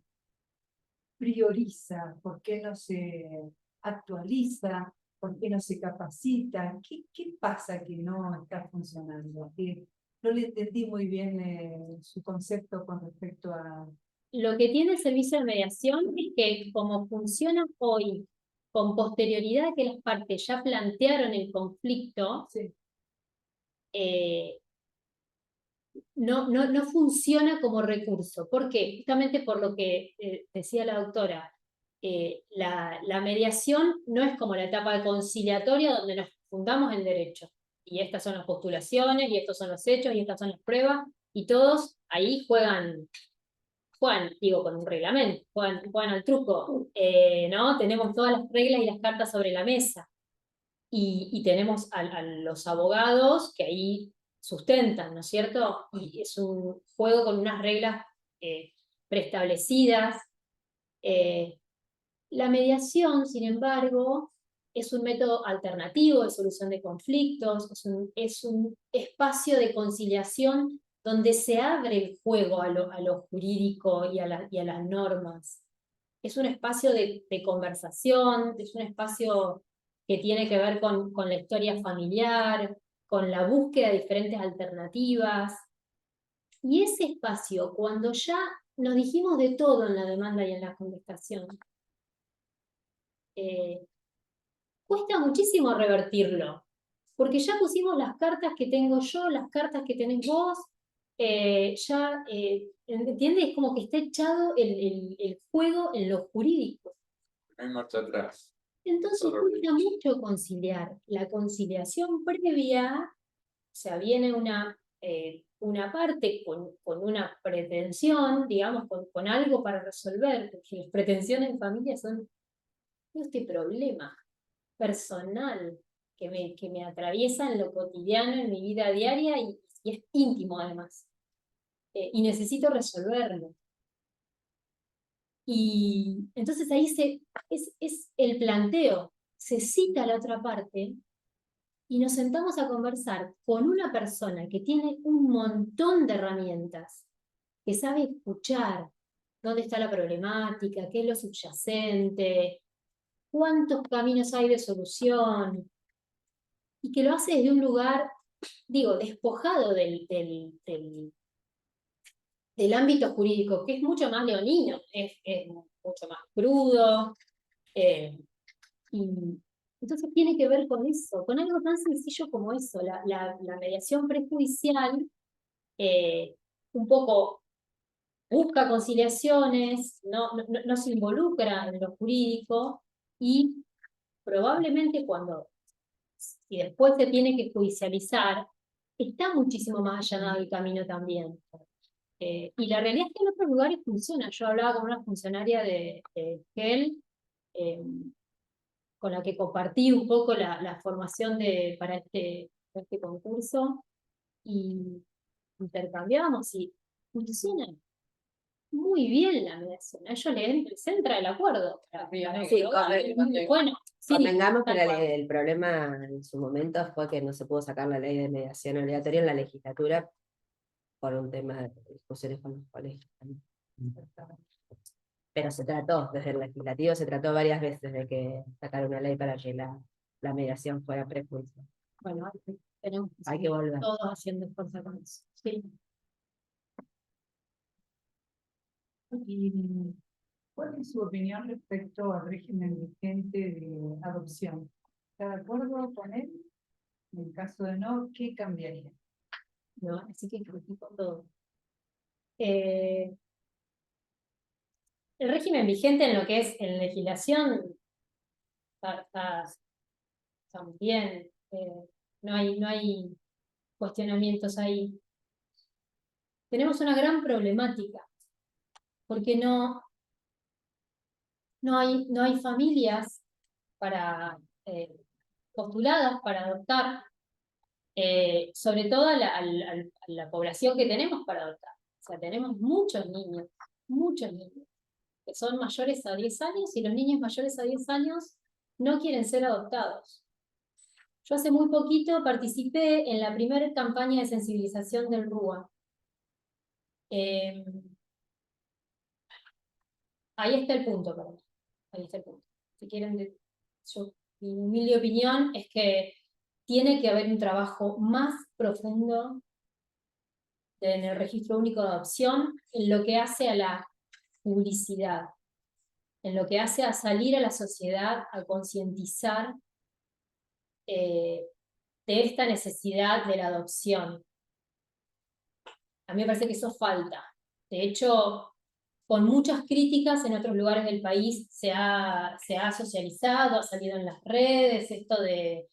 S7: prioriza? ¿Por qué no se actualiza? ¿Por qué no se capacita? ¿Qué pasa que no está funcionando? Que no le entendí muy bien su concepto con respecto a...
S3: Lo que tiene el servicio de mediación es que como funciona hoy, con posterioridad a que las partes ya plantearon el conflicto,
S7: Sí.
S3: No funciona como recurso. ¿Por qué? Justamente por lo que decía la doctora. La mediación no es como la etapa conciliatoria donde nos fundamos en derecho. Y estas son las postulaciones, y estos son los hechos, y estas son las pruebas, y todos ahí juegan, digo, con un reglamento, juegan al truco, ¿no? Tenemos todas las reglas y las cartas sobre la mesa. Y tenemos a los abogados que ahí sustentan, ¿no es cierto? Y es un juego con unas reglas preestablecidas. La mediación, sin embargo, es un método alternativo de solución de conflictos, es un espacio de conciliación donde se abre el juego a lo jurídico y a las normas. Es un espacio de conversación, es un espacio que tiene que ver con la historia familiar, con la búsqueda de diferentes alternativas. Y ese espacio, cuando ya nos dijimos de todo en la demanda y en la contestación, cuesta muchísimo revertirlo, porque ya pusimos las cartas que tengo yo, las cartas que tenés vos, ¿entiendes? Es como que está echado el juego en lo jurídico.
S6: No hay marcha atrás.
S3: Entonces cuesta mucho conciliar. La conciliación previa sea, viene una parte con una pretensión, digamos, con algo para resolver, porque las pretensiones en familia son este problema personal que me atraviesa en lo cotidiano, en mi vida diaria y es íntimo además. Y necesito resolverlo. Y entonces ahí es el planteo, se cita la otra parte y nos sentamos a conversar con una persona que tiene un montón de herramientas, que sabe escuchar dónde está la problemática, qué es lo subyacente, cuántos caminos hay de solución, y que lo hace desde un lugar, digo, despojado del ámbito jurídico, que es mucho más leonino, es mucho más crudo, y entonces tiene que ver con eso, con algo tan sencillo como eso, la mediación prejudicial, un poco busca conciliaciones, no se involucra en lo jurídico, y probablemente y después se tiene que judicializar, está muchísimo más allanado el camino también. Y la realidad es que en otros lugares funciona. Yo hablaba con una funcionaria de GEL, con la que compartí un poco la formación para este concurso, y intercambiábamos y funciona muy bien la mediación. A ellos les entra el acuerdo.
S1: Sí, correcto.
S3: Bueno, sí,
S1: Convengamos que
S3: tal cual.
S1: el problema en su momento fue que no se pudo sacar la ley de mediación obligatoria en la legislatura por un tema de discusiones con los colegios. Pero se trató, desde el legislativo se trató varias veces de que sacar una ley para que la mediación fuera prejuicio.
S3: Bueno, tenemos
S1: Hay que volver.
S3: todos haciendo esfuerzo con eso. Sí.
S7: Y, ¿cuál es su opinión respecto al régimen vigente de adopción? ¿Está de acuerdo con él? En el caso de no, ¿qué cambiaría?
S3: ¿No? Así que critico todo. El régimen vigente en lo que es en legislación está muy bien. No hay cuestionamientos ahí. Tenemos una gran problemática, porque no hay familias postuladas para adoptar, sobre todo a la población que tenemos para adoptar. O sea, tenemos muchos niños, que son mayores a 10 años, y los niños mayores a 10 años no quieren ser adoptados. Yo hace muy poquito participé en la primera campaña de sensibilización del RUA. Ahí está el punto para mí. Ahí está el punto. Si quieren, mi humilde opinión es que tiene que haber un trabajo más profundo en el Registro Único de Adopción en lo que hace a la publicidad, en lo que hace a salir a la sociedad a concientizar de esta necesidad de la adopción. A mí me parece que eso falta. De hecho, con muchas críticas en otros lugares del país se ha socializado, ha salido en las redes, esto de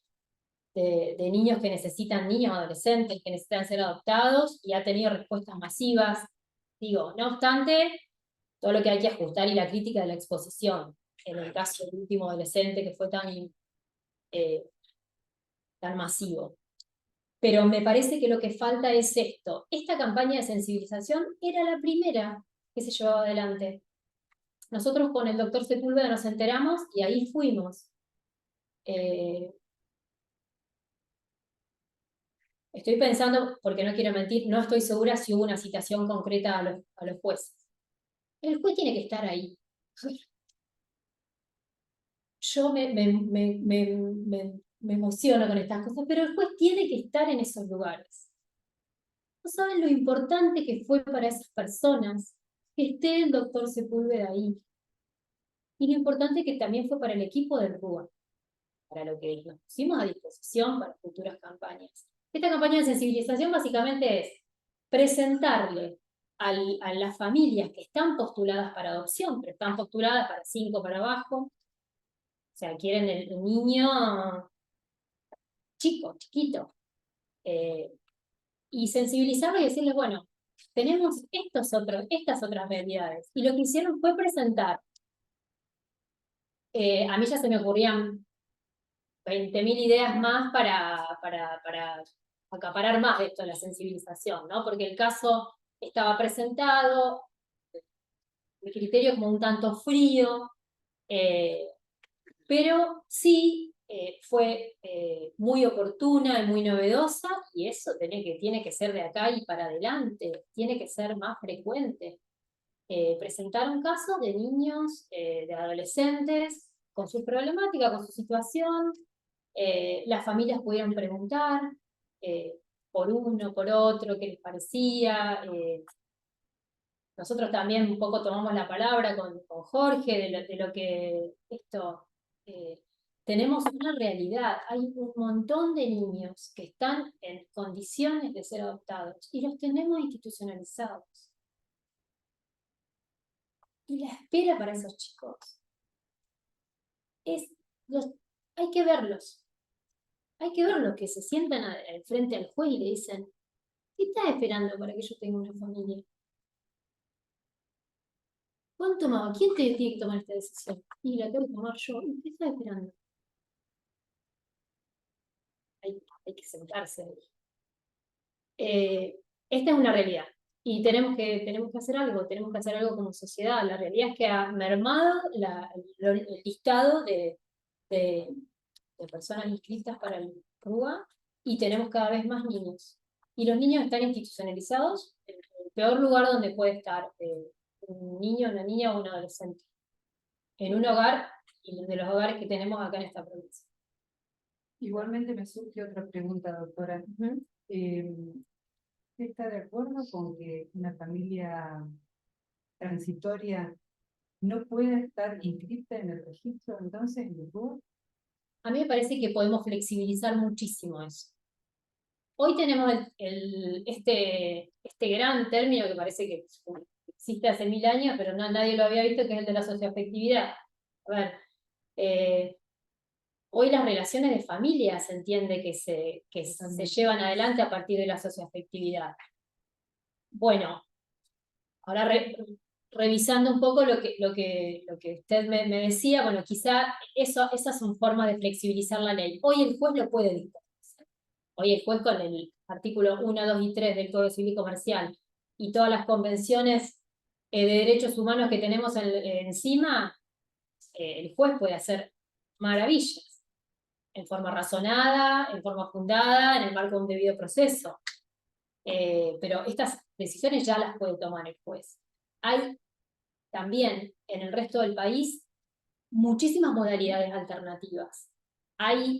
S3: niños niños adolescentes que necesitan ser adoptados, y ha tenido respuestas masivas. Digo, no obstante, todo lo que hay que ajustar y la crítica de la exposición. En el caso del último adolescente que fue tan masivo. Pero me parece que lo que falta es esto. Esta campaña de sensibilización era la primera que se llevaba adelante. Nosotros con el doctor Sepúlveda nos enteramos y ahí fuimos. Estoy pensando, porque no quiero mentir, no estoy segura si hubo una citación concreta a los jueces. El juez tiene que estar ahí. Yo me emociono con estas cosas, pero el juez tiene que estar en esos lugares. No saben lo importante que fue para esas personas que esté el doctor Sepúlveda ahí. Y lo importante que también fue para el equipo del RUA, para lo que nos pusimos a disposición para futuras campañas. Esta campaña de sensibilización básicamente es presentarle a las familias que están postuladas para adopción, pero están postuladas para 5 para abajo, o sea, quieren el niño chiquito, Y sensibilizarlos y decirles, bueno, tenemos estas otras realidades. Y lo que hicieron fue presentar. A mí ya se me ocurrían 20.000 ideas más para acaparar más de esto de la sensibilización, ¿no? Porque el caso estaba presentado, mi criterio como un tanto frío, pero sí fue muy oportuna y muy novedosa, y eso tiene que ser de acá y para adelante, tiene que ser más frecuente. Presentaron casos de niños, de adolescentes, con su problemática, con su situación. Las familias pudieron preguntar por uno, por otro, qué les parecía. Nosotros también un poco tomamos la palabra con Jorge de lo que esto... tenemos una realidad, hay un montón de niños que están en condiciones de ser adoptados y los tenemos institucionalizados. Y la espera para esos chicos hay que verlos. Hay que verlos que se sientan al frente al juez y le dicen, ¿qué estás esperando para que yo tenga una familia? ¿Cuánto más? ¿Quién te tiene que tomar esta decisión? Y la tengo que tomar yo. ¿Y qué estás esperando? Hay que sentarse ahí. Esta es una realidad. Y tenemos que hacer algo como sociedad. La realidad es que ha mermado el listado de personas inscritas para el RUA y tenemos cada vez más niños. Y los niños están institucionalizados en el peor lugar donde puede estar un niño, una niña o un adolescente. En un hogar, y de los hogares que tenemos acá en esta provincia.
S7: Igualmente me surge otra pregunta, doctora. ¿Usted está de acuerdo con que una familia transitoria no puede estar inscrita en el registro entonces en el RUA?
S3: A mí me parece que podemos flexibilizar muchísimo eso. Hoy tenemos este gran término que parece que existe hace 1000 años, pero nadie lo había visto, que es el de la socioafectividad. A ver, hoy las relaciones de familia se entiende que se llevan adelante a partir de la socioafectividad. Bueno, ahora revisando un poco lo que usted me decía, bueno, quizá esas son formas de flexibilizar la ley. Hoy el juez lo puede dictar. Hoy el juez con el artículo 1, 2 y 3 del Código Civil y Comercial y todas las convenciones de derechos humanos que tenemos encima, el juez puede hacer maravillas, en forma razonada, en forma fundada, en el marco de un debido proceso. Pero estas decisiones ya las puede tomar el juez. Hay también en el resto del país muchísimas modalidades alternativas. Hay,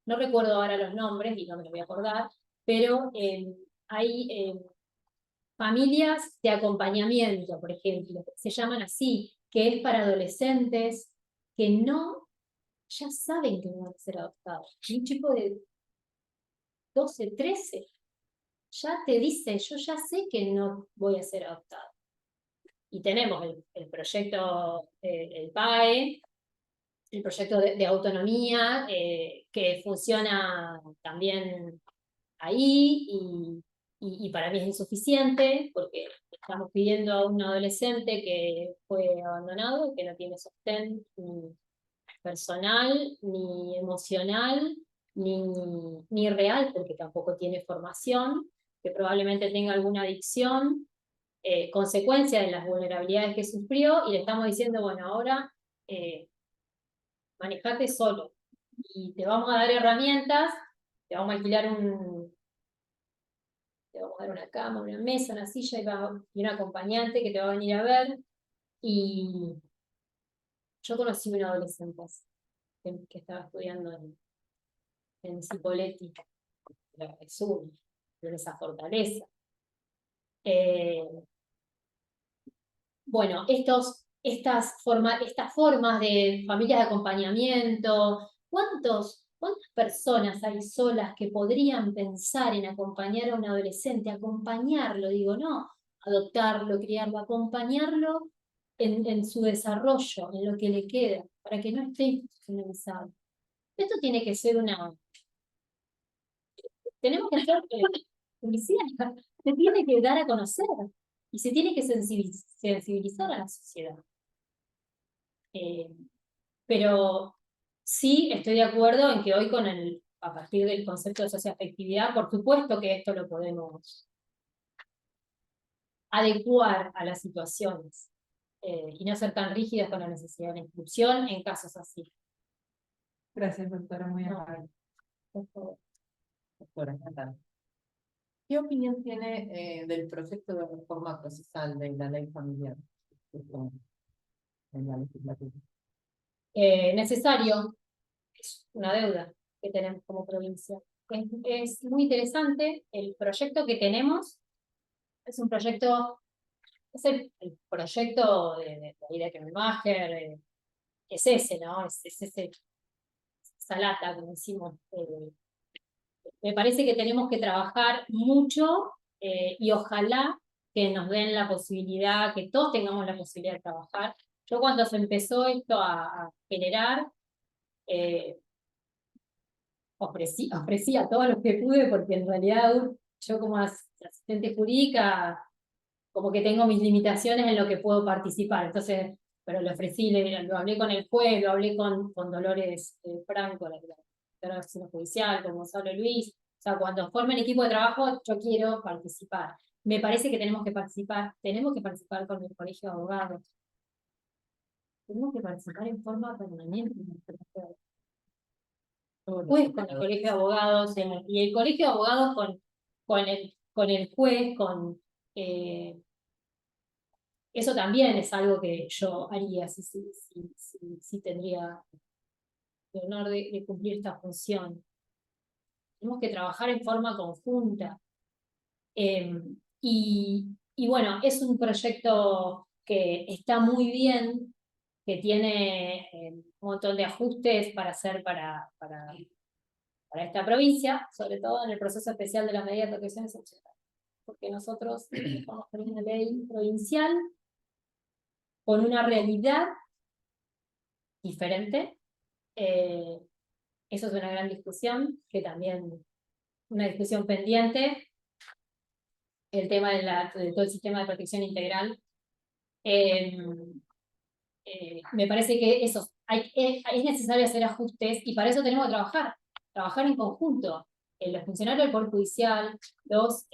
S3: no recuerdo ahora los nombres y no me los voy a acordar, pero hay familias de acompañamiento, por ejemplo, se llaman así, que es para adolescentes que ya saben que van a ser adoptados. Un chico de 12, 13, ya te dice, yo ya sé que no voy a ser adoptado. Y tenemos el proyecto, el PAE, el proyecto de autonomía, que funciona también ahí, y para mí es insuficiente, porque estamos pidiendo a un adolescente que fue abandonado, que no tiene sostén ni personal, ni emocional, ni real, porque tampoco tiene formación, que probablemente tenga alguna adicción, consecuencia de las vulnerabilidades que sufrió, y le estamos diciendo, bueno, ahora manejate solo, y te vamos a dar herramientas, te vamos a alquilar te vamos a dar una cama, una mesa, una silla y un acompañante que te va a venir a ver. Y yo conocí una adolescente que estaba estudiando en Cipolletti, es una, en esa fortaleza. Bueno, estas formas de familias de acompañamiento, ¿cuántas personas hay solas que podrían pensar en acompañar a un adolescente? Acompañarlo, digo, no adoptarlo, criarlo, acompañarlo en su desarrollo, en lo que le queda, para que no esté institucionalizado. Esto tiene que ser tenemos que hacer publicidad, se tiene que dar a conocer y se tiene que sensibilizar a la sociedad. Pero sí estoy de acuerdo en que hoy a partir del concepto de socioafectividad, por supuesto que esto lo podemos adecuar a las situaciones y no ser tan rígidas con la necesidad de la inclusión en casos así.
S4: Gracias, doctora, muy
S3: No.
S4: amable.
S3: Por favor.
S4: Doctora, Natalia. ¿Qué opinión tiene del proyecto de reforma procesal de la ley familiar en la legislatura?
S3: Necesario, es una deuda que tenemos como provincia. Es muy interesante el proyecto que tenemos, es un proyecto, es el proyecto de Aida Kemmelmacher, es ese, ¿no? Es esa lata, como decimos. Me parece que tenemos que trabajar mucho y ojalá que nos den la posibilidad, que todos tengamos la posibilidad de trabajar. Yo cuando se empezó esto a generar, ofrecí a todos los que pude, porque en realidad yo como asistente jurídica, como que tengo mis limitaciones en lo que puedo participar. Entonces, pero lo ofrecí, lo hablé con el juez, lo hablé con Dolores Franco, la directora judicial, con Gonzalo Luis. O sea, cuando formen equipo de trabajo, yo quiero participar. Me parece que tenemos que participar con el Colegio de Abogados. Tenemos que participar en forma permanente. Juez con el Colegio de Abogados, y el Colegio de Abogados con el juez, eso también es algo que yo haría si tendría el honor de cumplir esta función. Tenemos que trabajar en forma conjunta. Y bueno, es un proyecto que está muy bien, que tiene un montón de ajustes para hacer para esta provincia, sobre todo en el proceso especial de las medidas de protección excepcional. Porque nosotros estamos con una ley provincial con una realidad diferente. Eso es una gran discusión, que también una discusión pendiente, el tema de todo el sistema de protección integral. Me parece que eso es necesario hacer ajustes y para eso tenemos que trabajar en conjunto. Los funcionarios del Poder Judicial, los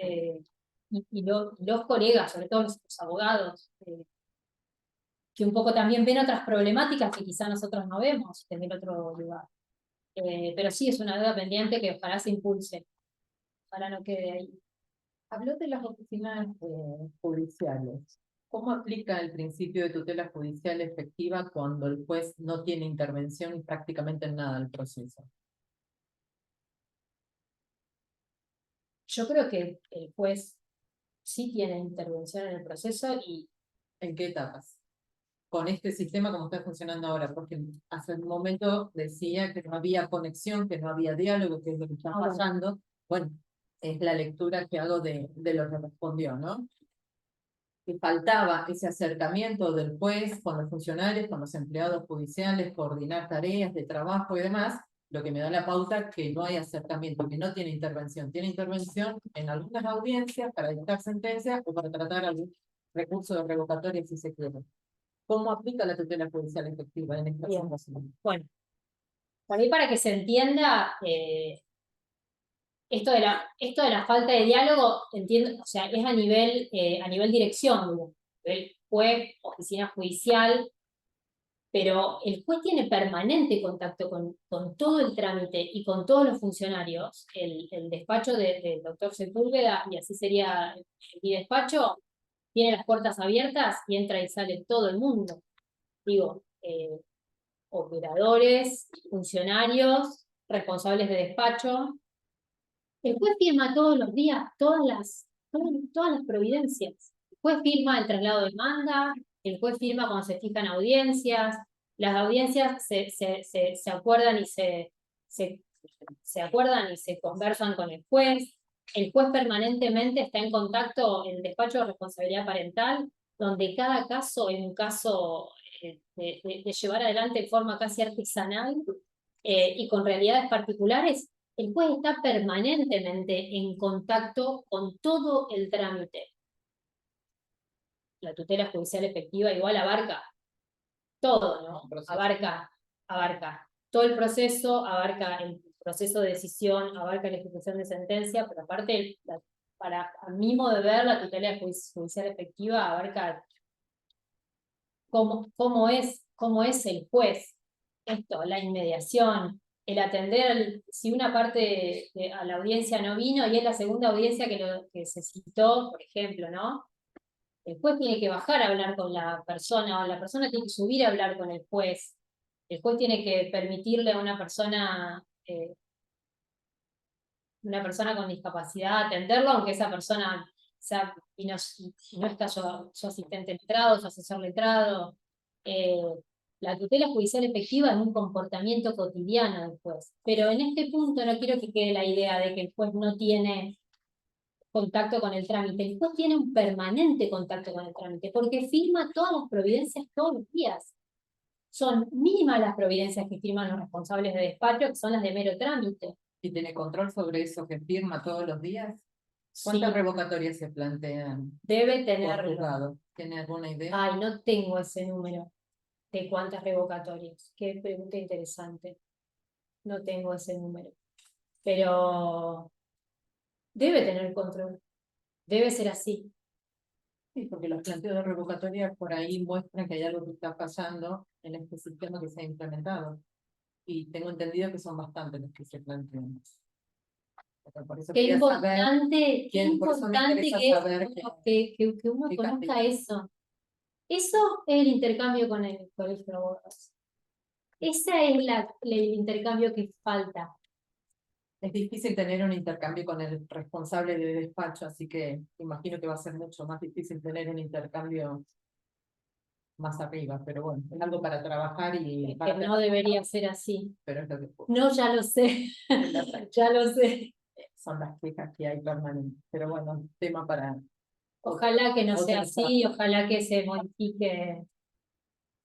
S3: colegas, sobre todo los abogados, que un poco también ven otras problemáticas que quizá nosotros no vemos desde el otro lugar. Pero sí es una deuda pendiente que ojalá se impulse, ojalá no quede ahí.
S4: Habló de las oficinas judiciales. ¿Cómo aplica el principio de tutela judicial efectiva cuando el juez no tiene intervención prácticamente en nada del proceso?
S3: Yo creo que el juez sí tiene intervención en el proceso y...
S4: ¿En qué etapas? Con este sistema como está funcionando ahora, porque hace un momento decía que no había conexión, que no había diálogo, que es lo que está pasando. Bueno, es la lectura que hago de lo que respondió, ¿no? Que faltaba ese acercamiento del juez con los funcionarios, con los empleados judiciales, coordinar tareas de trabajo y demás, lo que me da la pauta que no hay acercamiento, que no tiene intervención. Tiene intervención en algunas audiencias para dictar sentencias o para tratar algún recurso de revocatoria si se quiere. ¿Cómo aplica la tutela judicial efectiva en esta situación?
S3: Bueno, por ahí para que se entienda, esto de la falta de diálogo, entiendo, o sea, es a nivel dirección, digo, el juez, oficina judicial, pero el juez tiene permanente contacto con todo el trámite y con todos los funcionarios. El despacho del doctor Sepúlveda, y así sería mi despacho, tiene las puertas abiertas y entra y sale todo el mundo. Digo, operadores, funcionarios, responsables de despacho. El juez firma todos los días todas las providencias. El juez firma el traslado de demanda, el juez firma cuando se fijan audiencias, las audiencias se acuerdan y se acuerdan y se conversan con el juez permanentemente está en contacto en el despacho de responsabilidad parental, donde cada caso es un caso de llevar adelante de forma casi artesanal y con realidades particulares, el juez está permanentemente en contacto con todo el trámite. La tutela judicial efectiva igual abarca todo, ¿no? Abarca todo el proceso, abarca el proceso de decisión, abarca la ejecución de sentencia, pero aparte, para a mi modo de ver, la tutela judicial efectiva abarca cómo es el juez, esto, la inmediación, el atender, si una parte a la audiencia no vino y es la segunda audiencia que se citó, por ejemplo, ¿no? El juez tiene que bajar a hablar con la persona, o la persona tiene que subir a hablar con el juez tiene que permitirle a una persona con discapacidad atenderlo, aunque esa persona sea, y no está su asistente letrado, su asesor letrado. La tutela judicial efectiva es un comportamiento cotidiano del juez. Pero en este punto no quiero que quede la idea de que el juez no tiene contacto con el trámite. El juez tiene un permanente contacto con el trámite, porque firma todas las providencias todos los días. Son mínimas las providencias que firman los responsables de despacho, que son las de mero trámite.
S4: ¿Y tiene control sobre eso que firma todos los días? ¿Cuántas
S3: Sí,
S4: revocatorias se plantean
S3: debe
S4: por
S3: tenerlo.
S4: juzgado? ¿Tiene alguna idea?
S3: Ay, no tengo ese número de cuántas revocatorias. Qué pregunta interesante. No tengo ese número. Pero debe tener control. Debe ser así.
S4: Sí, porque los planteos de revocatoria por ahí muestran que hay algo que está pasando en este sistema que se ha implementado. Y tengo entendido que son bastantes los que se plantean. Pero por eso
S3: Qué
S4: quería saber
S3: importante, qué
S4: por eso me
S3: importante
S4: interesa
S3: que
S4: saber
S3: que uno
S4: qué
S3: conozca
S4: cantidad.
S3: eso. Eso es el intercambio con el colegio de abogados. Ese es el intercambio que falta.
S4: Es difícil tener un intercambio con el responsable de despacho, así que imagino que va a ser mucho más difícil tener un intercambio más arriba, pero bueno, es algo para trabajar y
S3: Que
S4: para
S3: no debería ser así.
S4: pero es lo que
S3: No, ya lo sé. Ya lo sé.
S4: son las quejas que hay permanentes. Pero bueno, tema para
S3: Ojalá que no sea
S4: otra
S3: así, ojalá que se modifique.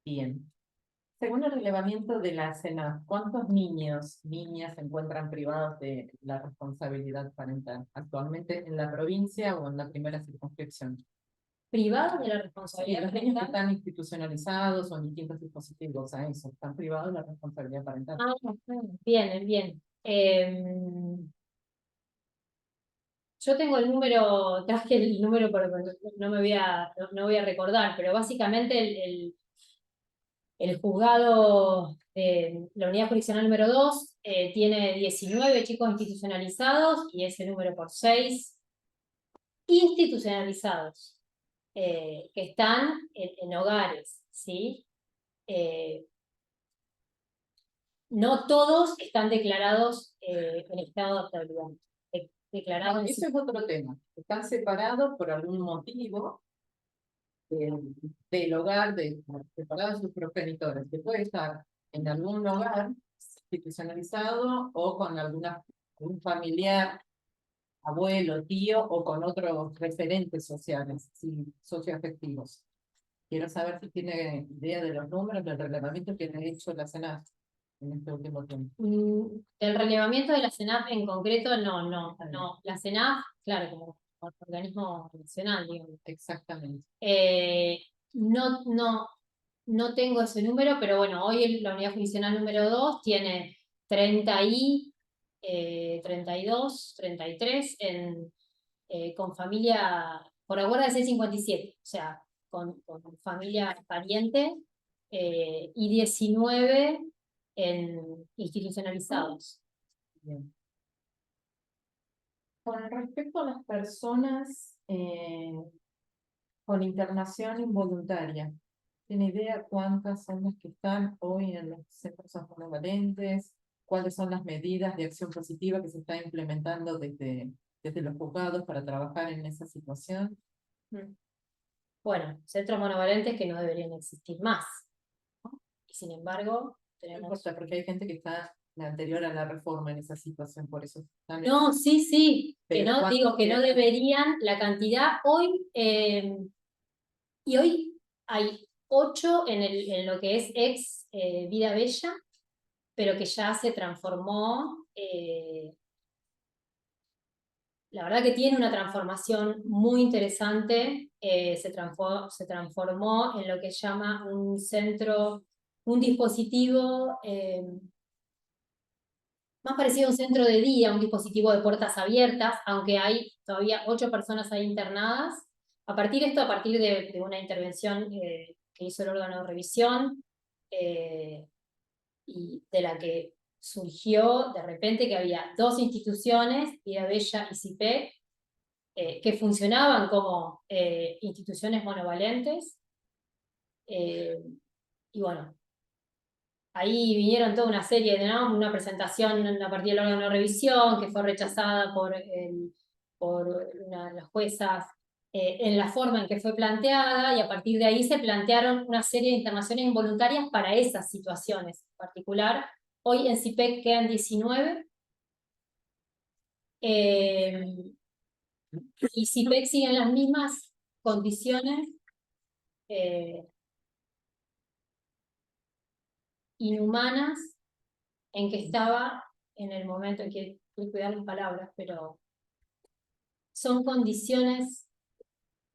S4: bien. Según el relevamiento de la SENAF, ¿cuántos niños, niñas se encuentran privados de la responsabilidad parental actualmente en la provincia o en la primera circunscripción?
S3: Privados de la
S4: Sí,
S3: responsabilidad
S4: los niños que
S3: parental.
S4: están institucionalizados o en distintos dispositivos a eso, están privados de la responsabilidad parental.
S3: Ah, bien, bien. Yo tengo el número, traje el número, pero no voy a recordar, pero básicamente el juzgado de la unidad jurisdiccional número 2 tiene 19 chicos institucionalizados y ese número por 6 institucionalizados que están en hogares, ¿sí? No todos están declarados en estado de actualidad. Declarados
S4: Eso es otro tema. Están separados por algún motivo del hogar, separados de sus progenitores, que puede estar en algún hogar institucionalizado o con algún familiar, abuelo, tío o con otros referentes sociales, sí, socioafectivos. Quiero saber si tiene idea de los números del reglamento que ha hecho la SENAF en este último tiempo.
S3: El relevamiento de la CENAF en concreto, no. La CENAF, claro, como organismo nacional, digamos.
S4: Exactamente.
S3: No tengo ese número, pero bueno, hoy la unidad jurisdiccional número 2 tiene 32, 33 con familia, por acuerdo de 657, o sea, con familia pariente, y 19 institucionalizados.
S4: Bien. Con respecto a las personas con internación involuntaria, ¿tiene idea cuántas son las que están hoy en los centros monovalentes? ¿Cuáles son las medidas de acción positiva que se están implementando desde los juzgados para trabajar en esa situación?
S3: Bueno, centros monovalentes que no deberían existir más. Y sin embargo,
S4: No
S3: tenemos...
S4: importa, porque hay gente que está anterior a la reforma en esa situación, por eso están
S3: No, sí, que
S4: Pero
S3: no digo que no
S4: ¿cuántos
S3: deberían, la cantidad hoy, y hoy hay 8 en lo que es ex Vida Bella, pero que ya se transformó la verdad que tiene una transformación muy interesante. Se transformó en lo que se llama un centro, un dispositivo más parecido a un centro de día, un dispositivo de puertas abiertas, aunque hay todavía 8 personas ahí internadas. A partir de una intervención que hizo el órgano de revisión, y de la que surgió de repente que había 2 instituciones, Vida Bella y CIPEC, que funcionaban como instituciones monovalentes. Y bueno, ahí vinieron toda una serie de, ¿no? Una presentación a partir del órgano de revisión que fue rechazada por una de las juezas en la forma en que fue planteada, y a partir de ahí se plantearon una serie de internaciones involuntarias para esas situaciones en particular. Hoy en CIPEC quedan 19. Y CIPEC sigue en las mismas condiciones inhumanas en que estaba en el momento en que, hay que cuidar las palabras, pero son condiciones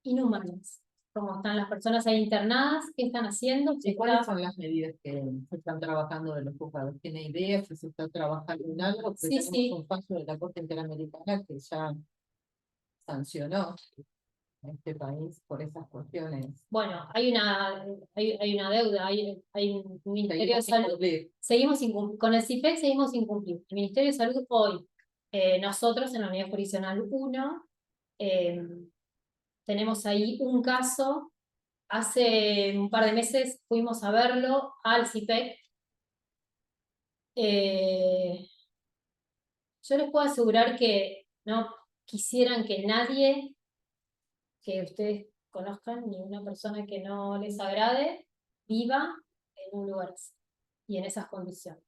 S3: inhumanas. Como están las personas ahí internadas, ¿qué están haciendo?
S4: ¿Y cuáles son las medidas que se están trabajando de los juzgados? ¿Tiene idea si se está trabajando en algo? Porque
S3: Sí,
S4: tenemos
S3: sí.
S4: un paso de la Corte Interamericana que ya sancionó a este país por esas cuestiones.
S3: Bueno, hay una deuda, hay un Ministerio de
S4: Seguimos sin
S3: Salud.
S4: cumplir.
S3: Seguimos sin cumplir. Con el CIPEC seguimos sin cumplir. El Ministerio de Salud hoy, nosotros en la Unidad Jurisdiccional 1, tenemos ahí un caso. Hace un par de meses fuimos a verlo al CIPEC. Yo les puedo asegurar que no quisieran que nadie que ustedes conozcan, ni una persona que no les agrade, viva en un lugar así y en esas condiciones.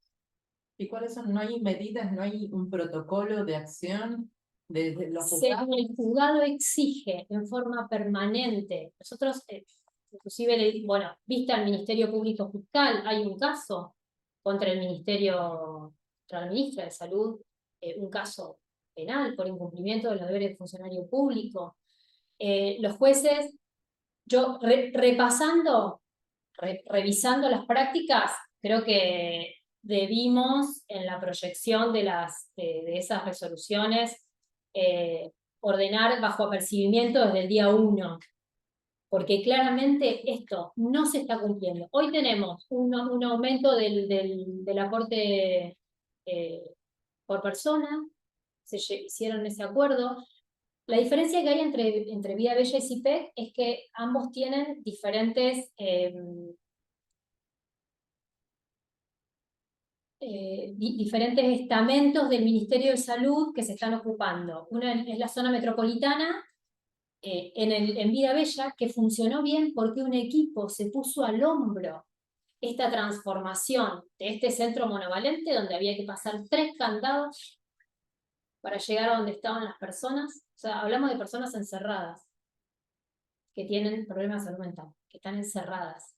S4: ¿Y cuáles son? ¿No hay medidas, no hay un protocolo de acción desde los juzgados?
S3: El juzgado exige en forma permanente, nosotros, inclusive, bueno, vista al Ministerio Público Fiscal, hay un caso contra el Ministerio, contra la ministra de Salud, un caso penal por incumplimiento de los deberes del funcionario público. Los jueces, yo repasando, revisando las prácticas, creo que debimos en la proyección de esas resoluciones ordenar bajo apercibimiento desde el día 1, porque claramente esto no se está cumpliendo. Hoy tenemos un aumento del aporte por persona, se hicieron ese acuerdo. La diferencia que hay entre Vida Bella y CIPEC es que ambos tienen diferentes diferentes estamentos del Ministerio de Salud que se están ocupando. Una es la zona metropolitana, en Vida Bella, que funcionó bien porque un equipo se puso al hombro esta transformación de este centro monovalente, donde había que pasar 3 candados para llegar a donde estaban las personas. O sea, hablamos de personas encerradas, que tienen problemas de salud mental, que están encerradas.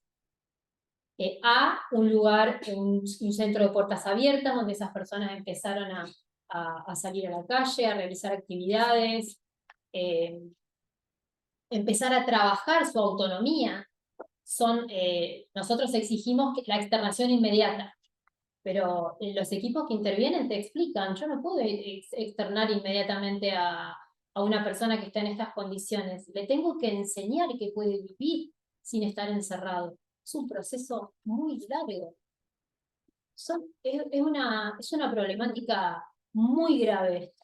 S3: A un lugar, un centro de puertas abiertas, donde esas personas empezaron a salir a la calle, a realizar actividades, empezar a trabajar su autonomía. Nosotros exigimos la externación inmediata, pero los equipos que intervienen te explican, yo no puedo externar inmediatamente a una persona que está en estas condiciones, le tengo que enseñar que puede vivir sin estar encerrado. Es un proceso muy largo. Es una problemática muy grave esta.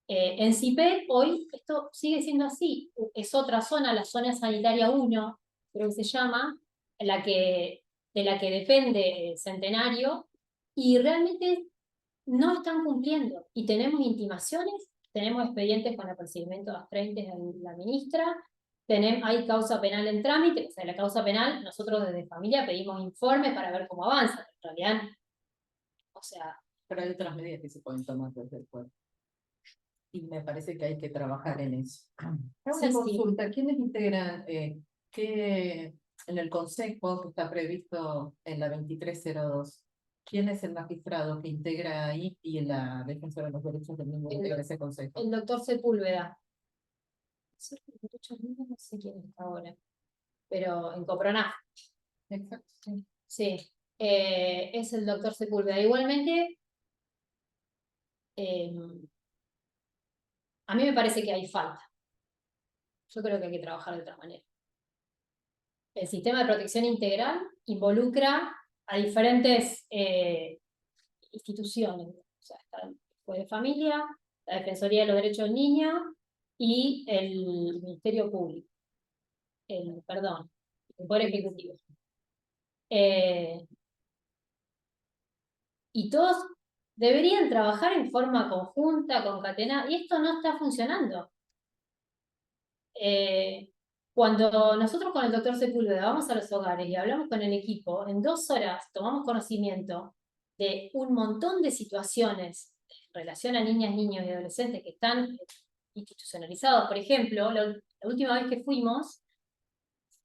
S3: En CIPEC hoy esto sigue siendo así. Es otra zona, la zona sanitaria 1, creo que se llama, de la que depende Centenario, y realmente no están cumpliendo. Y tenemos intimaciones, tenemos expedientes con apercibimiento de astreintes de la ministra, hay causa penal en trámite. O sea, la causa penal, nosotros desde familia pedimos informes para ver cómo avanza. En realidad, o sea...
S4: Pero hay otras medidas que se pueden tomar desde el cuerpo. Y me parece que hay que trabajar en eso. Una
S3: Sí, sí.
S4: consulta, ¿quiénes integran en el consejo que está previsto en la 2302? ¿Quién es el magistrado que integra ahí y la defensora de los derechos del niño integra ese consejo?
S3: El doctor Sepúlveda. No sé quién está ahora, pero en Copronac.
S4: Exacto, sí.
S3: Sí, es el doctor Sepúlveda. Igualmente, a mí me parece que hay falta. Yo creo que hay que trabajar de otra manera. El sistema de protección integral involucra a diferentes instituciones. O sea, está el juez de familia, la Defensoría de los Derechos del Niño y el Ministerio Público. El Poder Ejecutivo. Y todos deberían trabajar en forma conjunta, concatenada, y esto no está funcionando. Cuando nosotros con el doctor Sepúlveda vamos a los hogares y hablamos con el equipo, en 2 horas tomamos conocimiento de un montón de situaciones en relación a niñas, niños y adolescentes que están institucionalizados. Por ejemplo, la última vez que fuimos,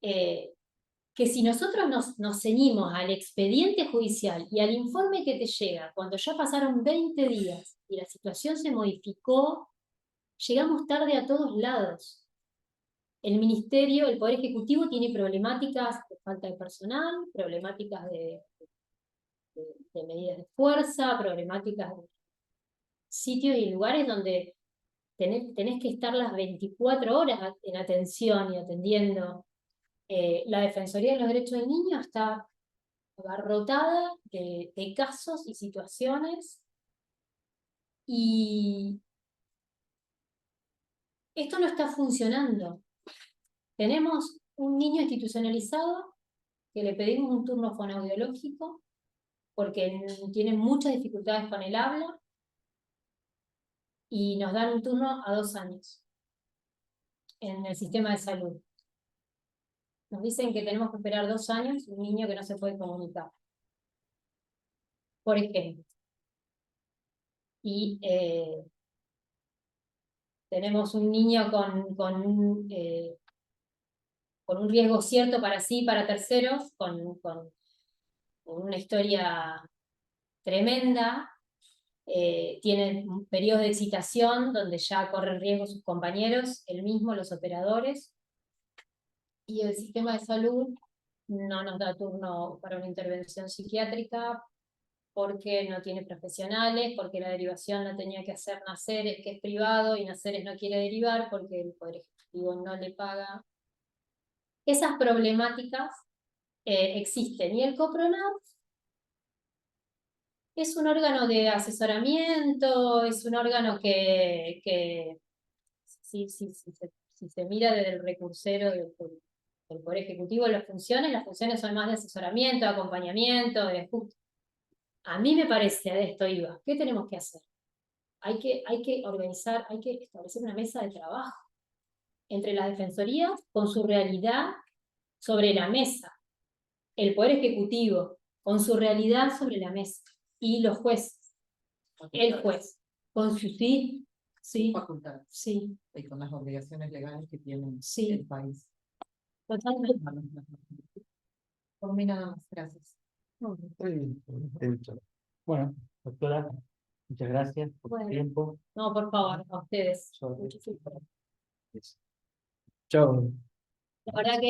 S3: que si nosotros nos ceñimos al expediente judicial y al informe que te llega cuando ya pasaron 20 días y la situación se modificó, llegamos tarde a todos lados. El Ministerio, el Poder Ejecutivo tiene problemáticas de falta de personal, problemáticas de medidas de fuerza, problemáticas de sitios y lugares donde tenés que estar las 24 horas en atención y atendiendo. La Defensoría de los Derechos del Niño está abarrotada de casos y situaciones, y esto no está funcionando. Tenemos un niño institucionalizado que le pedimos un turno fonoaudiológico porque tiene muchas dificultades con el habla y nos dan un turno a 2 años en el sistema de salud. Nos dicen que tenemos que esperar 2 años un niño que no se puede comunicar, por ejemplo. Y tenemos un niño con un riesgo cierto para sí y para terceros, con una historia tremenda, tiene periodos de excitación donde ya corren riesgo sus compañeros, él mismo, los operadores, y el sistema de salud no nos da turno para una intervención psiquiátrica porque no tiene profesionales, porque la derivación la tenía que hacer Naceres, que es privado, y Naceres no quiere derivar porque el Poder Ejecutivo no le paga. Esas problemáticas existen, y el Copronac es un órgano de asesoramiento, es un órgano que si se mira desde el recursero del Poder Ejecutivo, las funciones son más de asesoramiento, de acompañamiento, de ajuste. A mí me parece, a esto iba, ¿qué tenemos que hacer? Hay que organizar, hay que establecer una mesa de trabajo entre las defensorías con su realidad sobre la mesa, el Poder Ejecutivo con su realidad sobre la mesa, y los jueces, el juez, con su sí,
S4: Facultad
S3: sí,
S4: y con las obligaciones legales que tiene
S3: sí,
S4: el país.
S3: totalmente.
S4: Por mí nada más, gracias.
S2: Bueno, doctora, muchas gracias por
S3: Bueno.
S2: tu tiempo.
S3: No, por favor, a ustedes.
S2: Yo-
S3: Muchísimas gracias.
S5: Chao.
S3: La verdad que